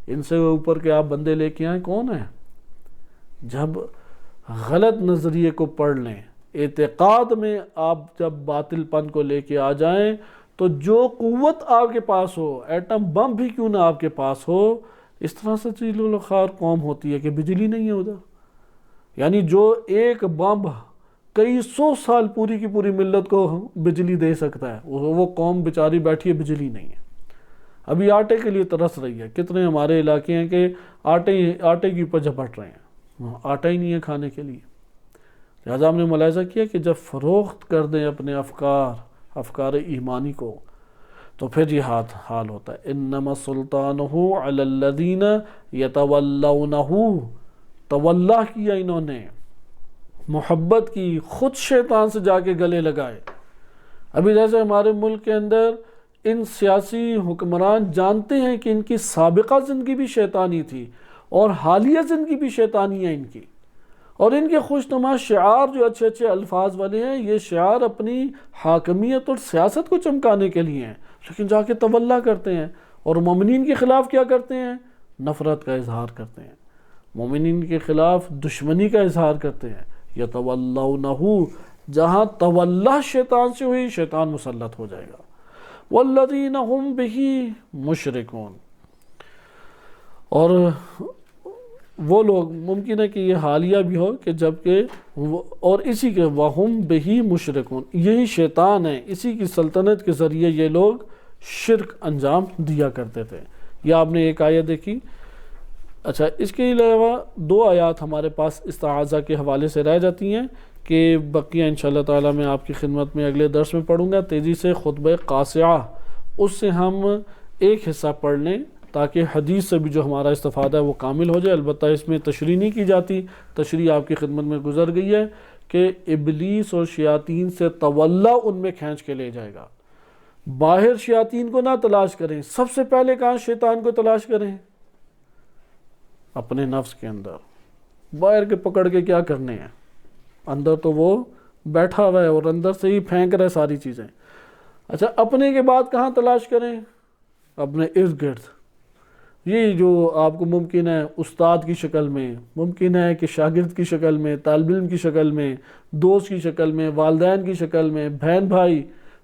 ان سے اوپر کے آپ بندے لے کے آئیں کون ہیں؟ جب غلط نظریے کو پڑھ لیں، اعتقاد میں آپ جب باطل پن کو لے کے آ جائیں، تو جو قوت آپ کے پاس ہو، ایٹم بم بھی کیوں نہ آپ کے پاس ہو، اس طرح سے چیل و خار قوم ہوتی ہے کہ بجلی نہیں ہے ادھر۔ یعنی جو ایک بم کئی سو سال پوری کی پوری ملت کو بجلی دے سکتا ہے، وہ قوم بیچاری بیٹھی ہے بجلی نہیں ہے۔ ابھی آٹے کے لیے ترس رہی ہے، کتنے ہمارے علاقے ہیں کہ آٹے کے اوپر جھپٹ رہے ہیں، آٹا ہی نہیں ہے کھانے کے لیے۔ لہٰذا ہم نے ملاحظہ کیا کہ جب فروخت کر دیں اپنے افکار ایمانی کو، تو پھر یہ حال ہوتا ہے انما سلطانہ علی الذین یتولونہ، تولا کیا انہوں نے، محبت کی، خود شیطان سے جا کے گلے لگائے۔ ابھی جیسے ہمارے ملک کے اندر ان سیاسی حکمران جانتے ہیں کہ ان کی سابقہ زندگی بھی شیطانی تھی اور حالیہ زندگی بھی شیطانی ہے ان کی، اور ان کے خوشنما شعار جو اچھے اچھے الفاظ والے ہیں، یہ شعار اپنی حاکمیت اور سیاست کو چمکانے کے لیے ہیں، لیکن جا کے تولا کرتے ہیں اور مومنین کے خلاف کیا کرتے ہیں؟ نفرت کا اظہار کرتے ہیں، مومنین کے خلاف دشمنی کا اظہار کرتے ہیں۔ یتولونہ، جہاں تولا شیطان سے ہوئی، شیطان مسلط ہو جائے گا۔ والذین هم بہ مشرکون، اور وہ لوگ، ممکن ہے کہ یہ حالیہ بھی ہو کہ جبکہ اور اسی کے وہم بہ مشرکون، یہی شیطان ہے، اسی کی سلطنت کے ذریعے یہ لوگ شرک انجام دیا کرتے تھے۔ یہ آپ نے ایک آیت دیکھی۔ اچھا، اس کے علاوہ 2 آیات ہمارے پاس استعاذہ کے حوالے سے رہ جاتی ہیں کہ بقیہ انشاءاللہ تعالیٰ میں آپ کی خدمت میں اگلے درس میں پڑھوں گا۔ تیزی سے خطبہ قاصعہ، اس سے ہم ایک حصہ پڑھ لیں تاکہ حدیث سے بھی جو ہمارا استفادہ ہے وہ کامل ہو جائے۔ البتہ اس میں تشریح نہیں کی جاتی، تشریح آپ کی خدمت میں گزر گئی ہے کہ ابلیس اور شیاطین سے تولا ان میں کھینچ کے لے جائے گا۔ باہر شیاطین کو نہ تلاش کریں، سب سے پہلے کہاں شیطان کو تلاش کریں؟ اپنے نفس کے اندر۔ باہر کے پکڑ کے کیا کرنے ہیں؟ اندر تو وہ بیٹھا ہوا ہے اور اندر سے ہی پھینک رہا ہے ساری چیزیں۔ اچھا، اپنے کے بعد کہاں تلاش کریں؟ اپنے ارد گرد۔ یہ جو آپ کو ممکن ہے استاد کی شکل میں، ممکن ہے کہ شاگرد کی شکل میں، طالب علم کی شکل میں، دوست کی شکل میں، والدین کی شکل میں، بہن بھائی،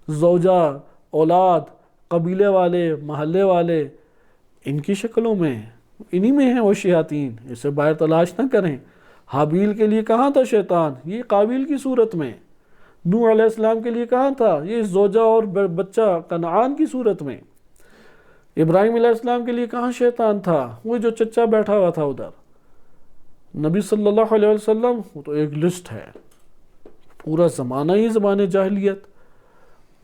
زوجہ، اولاد، قبیلے والے، محلے والے، ان کی شکلوں میں، انہی میں ہیں وہ شیاطین۔ اسے باہر تلاش نہ کریں۔ حابیل کے لیے کہاں تھا شیطان؟ یہ قابیل کی صورت میں۔ نوح علیہ السلام کے لیے کہاں تھا؟ یہ زوجہ اور بچہ کنعان کی صورت میں۔ ابراہیم علیہ السلام کے لیے کہاں شیطان تھا؟ وہ جو چچا بیٹھا ہوا تھا ادھر۔ نبی صلی اللہ علیہ وسلم، وہ تو ایک لسٹ ہے، پورا زمانہ ہی زمانے جاہلیت۔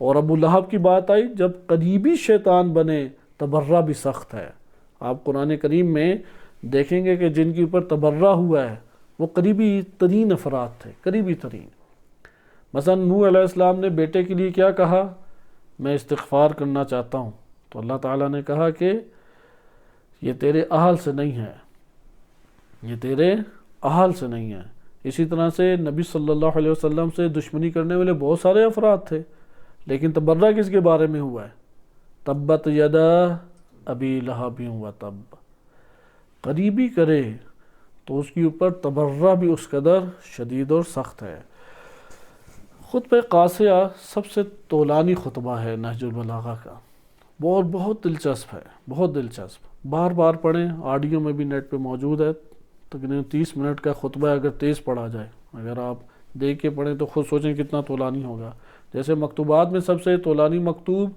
اور ابو لہب کی بات آئی، جب قریبی شیطان بنے تبرہ بھی سخت ہے۔ آپ قرآن کریم میں دیکھیں گے کہ جن کے اوپر تبرہ ہوا ہے وہ قریبی ترین افراد تھے، قریبی ترین۔ مثلا نوح علیہ السلام نے بیٹے کے لیے کیا کہا؟ میں استغفار کرنا چاہتا ہوں، تو اللہ تعالیٰ نے کہا کہ یہ تیرے اہل سے نہیں ہے، یہ تیرے اہل سے نہیں ہے۔ اسی طرح سے نبی صلی اللہ علیہ وسلم سے دشمنی کرنے والے بہت سارے افراد تھے، لیکن تبرہ کس کے بارے میں ہوا ہے؟ تبت یدا ابی لہب وتب۔ قریبی کرے تو اس کے اوپر تبرہ بھی اس قدر شدید اور سخت ہے۔ خطبہ قاصعہ سب سے طولانی خطبہ ہے نہج البلاغہ کا، بہت دلچسپ ہے، بہت دلچسپ۔ بار بار پڑھیں، آڈیو میں بھی نیٹ پہ موجود ہے۔ تقریباً 30 منٹ کا خطبہ اگر تیز پڑھا جائے، اگر آپ دیکھ کے پڑھیں تو خود سوچیں کتنا طولانی ہوگا۔ جیسے مکتوبات میں سب سے طولانی مکتوب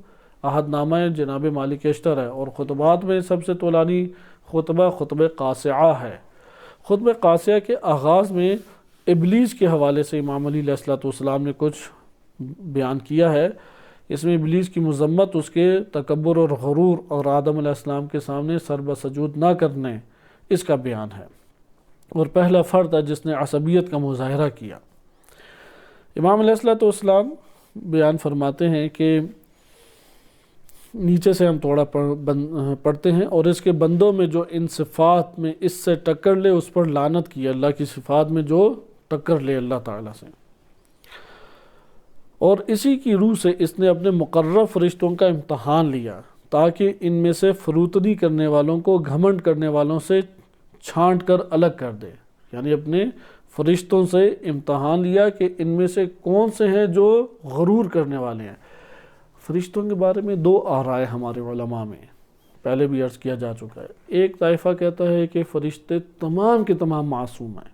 عہد نامہ جناب مالک اشتر ہے، اور خطبات میں سب سے طولانی خطبہ قاصعہ ہے۔ خطبہ قاصعہ کے آغاز میں ابلیس کے حوالے سے امام علی علیہ السلام نے کچھ بیان کیا ہے۔ اس میں ابلیس کی مذمت، اس کے تکبر اور غرور، اور آدم علیہ السلام کے سامنے سر بسجود نہ کرنے، اس کا بیان ہے۔ اور پہلا فرد ہے جس نے عصبیت کا مظاہرہ کیا۔ امام علیہ السلام بیان فرماتے ہیں کہ نیچے سے ہم تھوڑا پڑھتے ہیں، اور اس کے بندوں میں جو ان صفات میں اس سے ٹکر لے اس پر لعنت کی، اللہ کی صفات میں جو ٹکر لے اللہ تعالیٰ سے، اور اسی کی روح سے اس نے اپنے مقرر فرشتوں کا امتحان لیا تاکہ ان میں سے فروتنی کرنے والوں کو گھمنڈ کرنے والوں سے چھانٹ کر الگ کر دے۔ یعنی اپنے فرشتوں سے امتحان لیا کہ ان میں سے کون سے ہیں جو غرور کرنے والے ہیں۔ فرشتوں کے بارے میں 2 آرائے ہمارے علماء میں پہلے بھی عرض کیا جا چکا ہے۔ ایک طائفہ کہتا ہے کہ فرشتے تمام کے تمام معصوم ہیں،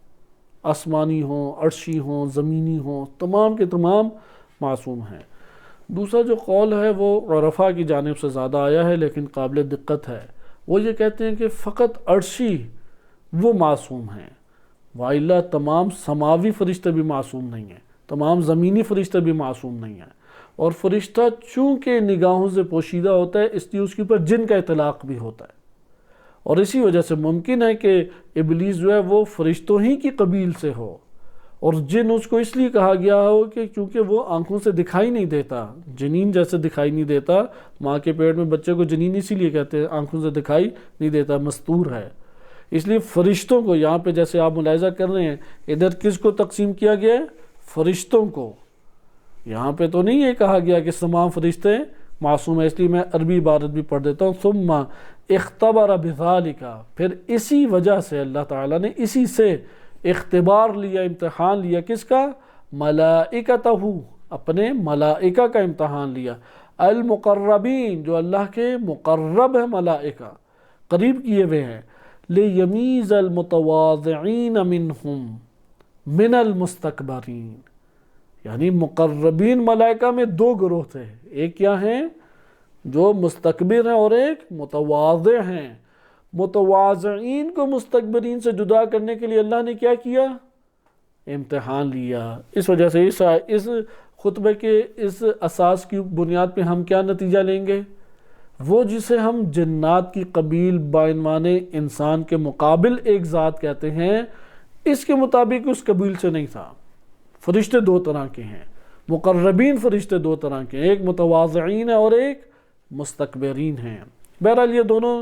آسمانی ہوں، عرشی ہوں، زمینی ہوں، تمام کے تمام معصوم ہیں۔ دوسرا جو قول ہے وہ عرفاء کی جانب سے زیادہ آیا ہے لیکن قابل دقت ہے۔ وہ یہ کہتے ہیں کہ فقط عرشی وہ معصوم ہیں، وَإِلَّا تمام سماوی فرشتے بھی معصوم نہیں ہیں، تمام زمینی فرشتے بھی معصوم نہیں ہیں۔ اور فرشتہ چونکہ نگاہوں سے پوشیدہ ہوتا ہے اس لیے اس کے اوپر جن کا اطلاق بھی ہوتا ہے، اور اسی وجہ سے ممکن ہے کہ ابلیس جو ہے وہ فرشتوں ہی کی قبیل سے ہو، اور جن اس کو اس لیے کہا گیا ہو کہ کیونکہ وہ آنکھوں سے دکھائی نہیں دیتا، جنین جیسے دکھائی نہیں دیتا، ماں کے پیٹ میں بچے کو جنین اسی لیے کہتے ہیں، آنکھوں سے دکھائی نہیں دیتا، مستور ہے، اس لیے فرشتوں کو یہاں پہ جیسے آپ ملاحظہ کر رہے ہیں ادھر کس کو تقسیم کیا گیا ہے؟ فرشتوں کو۔ یہاں پہ تو نہیں یہ کہا گیا کہ تمام فرشتے معصوم ہے، اس لیے میں عربی عبارت بھی پڑھ دیتا ہوں، ثم اختبر بذالک، پھر اسی وجہ سے اللہ تعالیٰ نے اسی سے اختبار لیا، امتحان لیا، کس کا؟ ملائکتہ، اپنے ملائکہ کا امتحان لیا، المقربین، جو اللہ کے مقرب ہیں ملائکہ، قریب کیے ہوئے ہیں، لیمیز المتواضعین منہم من المستکبرین، یعنی مقربین ملائکہ میں دو گروہ تھے، ایک کیا ہیں؟ جو مستکبر ہیں، اور ایک متواضع ہیں۔ متواضعین کو مستکبرین سے جدا کرنے کے لیے اللہ نے کیا کیا؟ امتحان لیا۔ اس وجہ سے اس خطبے کے اس اساس کی بنیاد پہ ہم کیا نتیجہ لیں گے؟ وہ جسے ہم جنات کی قبیل بعنوان انسان کے مقابل ایک ذات کہتے ہیں، اس کے مطابق اس قبیل سے نہیں تھا۔ فرشتے دو طرح کے ہیں، مقربین فرشتے دو طرح کے ہیں، ایک متواضعین ہے اور ایک مستکبرین ہیں۔ بہرحال یہ دونوں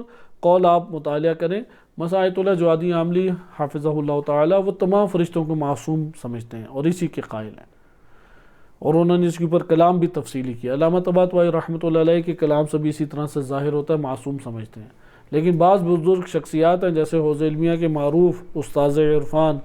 قول آپ مطالعہ کریں۔ مثلا آیت اللہ جوادی عاملی حافظہ اللہ تعالیٰ وہ تمام فرشتوں کو معصوم سمجھتے ہیں اور اسی کے قائل ہیں، اور انہوں نے اس کے اوپر کلام بھی تفصیلی کیا۔ علامہ طباطبائی رحمۃ اللہ علیہ کے کلام سے بھی اسی طرح سے ظاہر ہوتا ہے معصوم سمجھتے ہیں، لیکن بعض بزرگ شخصیات ہیں جیسے حوض علمیہ کے معروف استاذ عرفان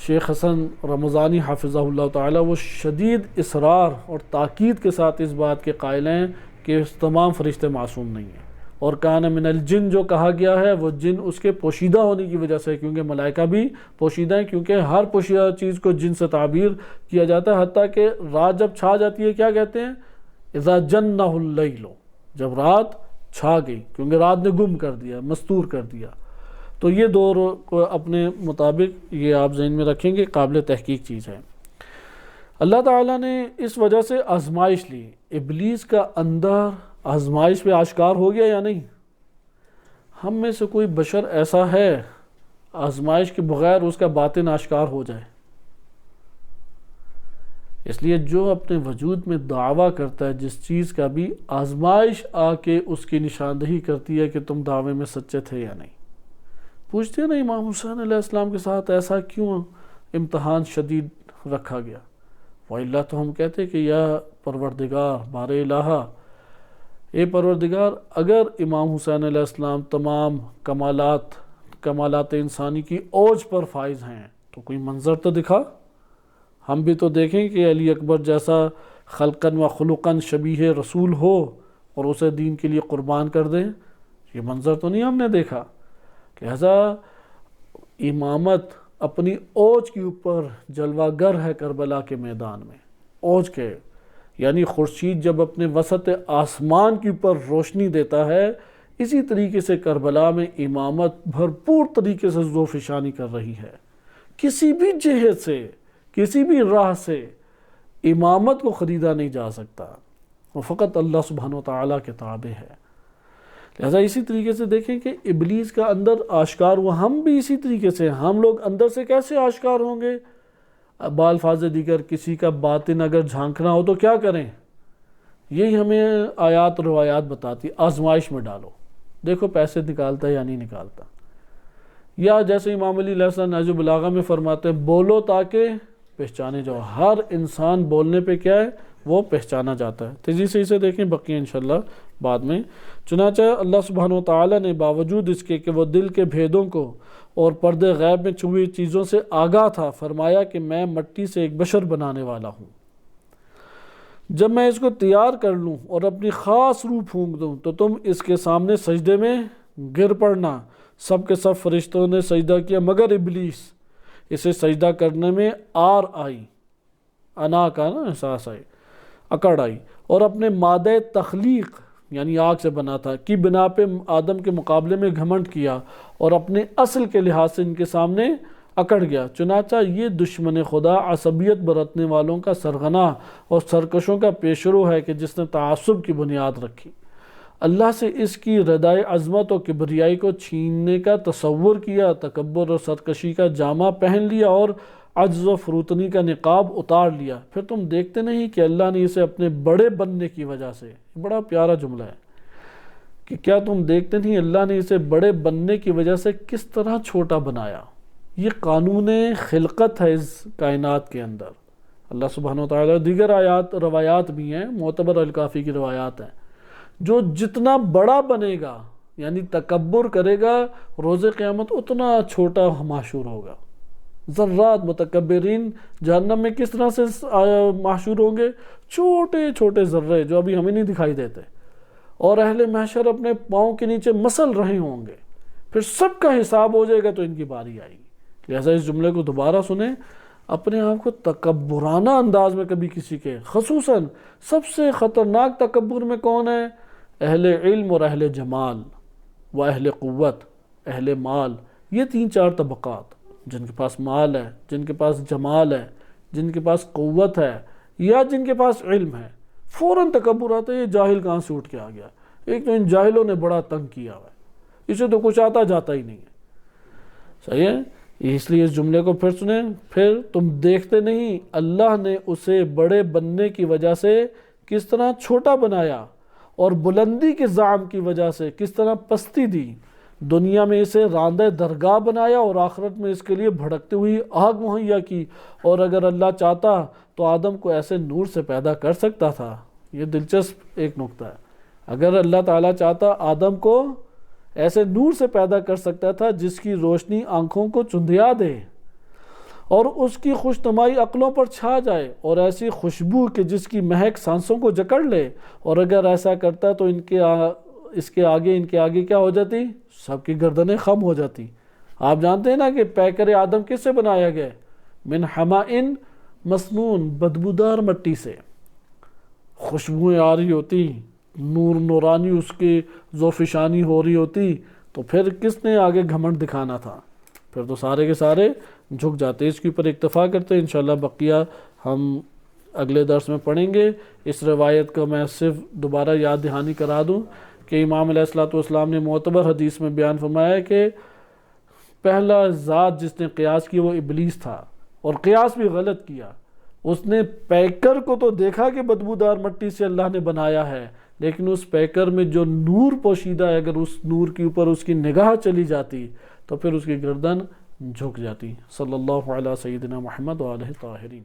شیخ حسن رمضانی حافظہ اللہ تعالیٰ، وہ شدید اصرار اور تاکید کے ساتھ اس بات کے قائل ہیں کہ تمام فرشتے معصوم نہیں ہیں، اور کان من الجن جو کہا گیا ہے وہ جن اس کے پوشیدہ ہونے کی وجہ سے، کیونکہ ملائکہ بھی پوشیدہ ہیں، کیونکہ ہر پوشیدہ چیز کو جن سے تعبیر کیا جاتا ہے، حتیٰ کہ رات جب چھا جاتی ہے کیا کہتے ہیں؟ اذا جنہ اللیل، جب رات چھا گئی، کیونکہ رات نے گم کر دیا، مستور کر دیا۔ تو یہ دور کو اپنے مطابق یہ آپ ذہن میں رکھیں گے، قابل تحقیق چیز ہے۔ اللہ تعالیٰ نے اس وجہ سے آزمائش لی، ابلیس کا اندر آزمائش پہ آشکار ہو گیا یا نہیں؟ ہم میں سے کوئی بشر ایسا ہے آزمائش کے بغیر اس کا باطن آشکار ہو جائے؟ اس لیے جو اپنے وجود میں دعویٰ کرتا ہے جس چیز کا بھی، آزمائش آ کے اس کی نشاندہی کرتی ہے کہ تم دعوے میں سچے تھے یا نہیں۔ پوچھتے ہیں نا امام حسین علیہ السلام کے ساتھ ایسا کیوں امتحان شدید رکھا گیا؟ وَإِلَّا تو ہم کہتے کہ یا پروردگار بار الہٰ، اے پروردگار، اگر امام حسین علیہ السلام تمام کمالات انسانی کی اوج پر فائز ہیں تو کوئی منظر تو دکھا، ہم بھی تو دیکھیں کہ علی اکبر جیسا خلقاً و خلقاً شبیہ رسول ہو اور اسے دین کے لیے قربان کر دیں، یہ منظر تو نہیں ہم نے دیکھا۔ لہذا امامت اپنی اوج کے اوپر جلوہ گر ہے کربلا کے میدان میں، اوج کے، یعنی خورشید جب اپنے وسط آسمان کے اوپر روشنی دیتا ہے، اسی طریقے سے کربلا میں امامت بھرپور طریقے سے ذوفشانی کر رہی ہے۔ کسی بھی جہت سے، کسی بھی راہ سے امامت کو خریدا نہیں جا سکتا، وہ فقط اللہ سبحانہ وتعالیٰ کے تابع ہے۔ لہذا اسی طریقے سے دیکھیں کہ ابلیس کا اندر آشکار ہوا، ہم بھی اسی طریقے سے، ہم لوگ اندر سے کیسے آشکار ہوں گے؟ بالفاظ دیگر کسی کا باطن اگر جھانکنا ہو تو کیا کریں؟ یہی ہمیں آیات روایات بتاتی، آزمائش میں ڈالو، دیکھو پیسے نکالتا ہے یا نہیں نکالتا۔ یا جیسے امام علی علیہ السلام نہج البلاغہ میں فرماتے ہیں بولو تاکہ پہچانے جاؤ، ہر انسان بولنے پہ کیا ہے؟ وہ پہچانا جاتا ہے۔ تیزی سے اسے دیکھیں، بقیہ انشاءاللہ بعد میں۔ چنانچہ اللہ سبحانہ وتعالیٰ نے باوجود اس کے کہ وہ دل کے بھیدوں کو اور پردے غیب میں چھپی چیزوں سے آگاہ تھا، فرمایا کہ میں مٹی سے ایک بشر بنانے والا ہوں، جب میں اس کو تیار کر لوں اور اپنی خاص روح پھونک دوں تو تم اس کے سامنے سجدے میں گر پڑنا۔ سب کے سب فرشتوں نے سجدہ کیا مگر ابلیس، اسے سجدہ کرنے میں آر آئی، انا کا نا احساس آئی، اکڑ آئی، اور اپنے مادہ تخلیق یعنی آگ سے بنا تھا کی بنا پہ آدم کے مقابلے میں گھمنڈ کیا اور اپنے اصل کے لحاظ سے ان کے سامنے اکڑ گیا۔ چنانچہ یہ دشمن خدا عصبیت برتنے والوں کا سرغنہ اور سرکشوں کا پیشرو ہے کہ جس نے تعصب کی بنیاد رکھی، اللہ سے اس کی ردائے عظمت و کبریائی کو چھیننے کا تصور کیا، تکبر اور سرکشی کا جامہ پہن لیا اور عجز و فروتنی کا نقاب اتار لیا۔ پھر تم دیکھتے نہیں کہ اللہ نے اسے اپنے بڑے بننے کی وجہ سے، بڑا پیارا جملہ ہے کہ کیا تم دیکھتے نہیں اللہ نے اسے بڑے بننے کی وجہ سے کس طرح چھوٹا بنایا۔ یہ قانون خلقت ہے اس کائنات کے اندر۔ اللہ سبحانہ و تعالیٰ دیگر روایات بھی ہیں، معتبر الکافی کی روایات ہیں، جو جتنا بڑا بنے گا یعنی تکبر کرے گا، روز قیامت اتنا چھوٹا محشور ہوگا۔ ذرات متکبرین جہنم میں کس طرح سے محشور ہوں گے؟ چھوٹے چھوٹے ذرے جو ابھی ہمیں نہیں دکھائی دیتے، اور اہل محشر اپنے پاؤں کے نیچے مسل رہے ہوں گے۔ پھر سب کا حساب ہو جائے گا تو ان کی باری آئے گی۔ لہذا اس جملے کو دوبارہ سنیں، اپنے آپ کو تکبرانہ انداز میں کبھی کسی کے، خصوصاً سب سے خطرناک تکبر میں کون ہے؟ اہل علم اور اہل جمال و اہل قوت، اہل مال، یہ 3-4 طبقات، جن کے پاس مال ہے، جن کے پاس جمال ہے، جن کے پاس قوت ہے، یا جن کے پاس علم ہے، فوراً تکبر آتا ہے، یہ جاہل کہاں سے اٹھ کے آ گیا، ایک تو ان جاہلوں نے بڑا تنگ کیا ہوا ہے، اسے تو کچھ آتا جاتا ہی نہیں ہے۔ صحیح ہے؟ اس لیے اس جملے کو پھر سنیں، پھر تم دیکھتے نہیں اللہ نے اسے بڑے بننے کی وجہ سے کس طرح چھوٹا بنایا، اور بلندی کے زعم کی وجہ سے کس طرح پستی دی۔ دنیا میں اسے راندہ درگاہ بنایا اور آخرت میں اس کے لیے بھڑکتی ہوئی آگ مہیا کی، اور اگر اللہ چاہتا تو آدم کو ایسے نور سے پیدا کر سکتا تھا۔ یہ دلچسپ ایک نقطہ ہے، اگر اللہ تعالیٰ چاہتا آدم کو ایسے نور سے پیدا کر سکتا تھا جس کی روشنی آنکھوں کو چندھیا دے اور اس کی خوشنمائی عقلوں پر چھا جائے، اور ایسی خوشبو کہ جس کی مہک سانسوں کو جکڑ لے، اور اگر ایسا کرتا تو ان کے آگے کیا ہو جاتی؟ سب کی گردنیں خم ہو جاتی۔ آپ جانتے ہیں نا کہ پیکر آدم کس سے بنایا گیا؟ من حمائن مسنون، بدبودار مٹی سے، خوشبوئیں آ رہی ہوتی، نور نورانی اس کی ذوفشانی ہو رہی ہوتی، تو پھر کس نے آگے گھمنڈ دکھانا تھا؟ پھر تو سارے کے سارے جھک جاتے۔ اس کے اوپر اکتفا کرتے ہیں، انشاءاللہ بقیہ ہم اگلے درس میں پڑھیں گے۔ اس روایت کو میں صرف دوبارہ یاد دہانی کرا دوں کہ امام علیہ السلام نے معتبر حدیث میں بیان فرمایا ہے کہ پہلا ذات جس نے قیاس کی وہ ابلیس تھا، اور قیاس بھی غلط کیا۔ اس نے پیکر کو تو دیکھا کہ بدبودار مٹی سے اللہ نے بنایا ہے، لیکن اس پیکر میں جو نور پوشیدہ ہے، اگر اس نور کے اوپر اس کی نگاہ چلی جاتی تو پھر اس کی گردن جھک جاتی۔ صلی اللہ علیہ سیدنا محمد و آلہ طاہرین۔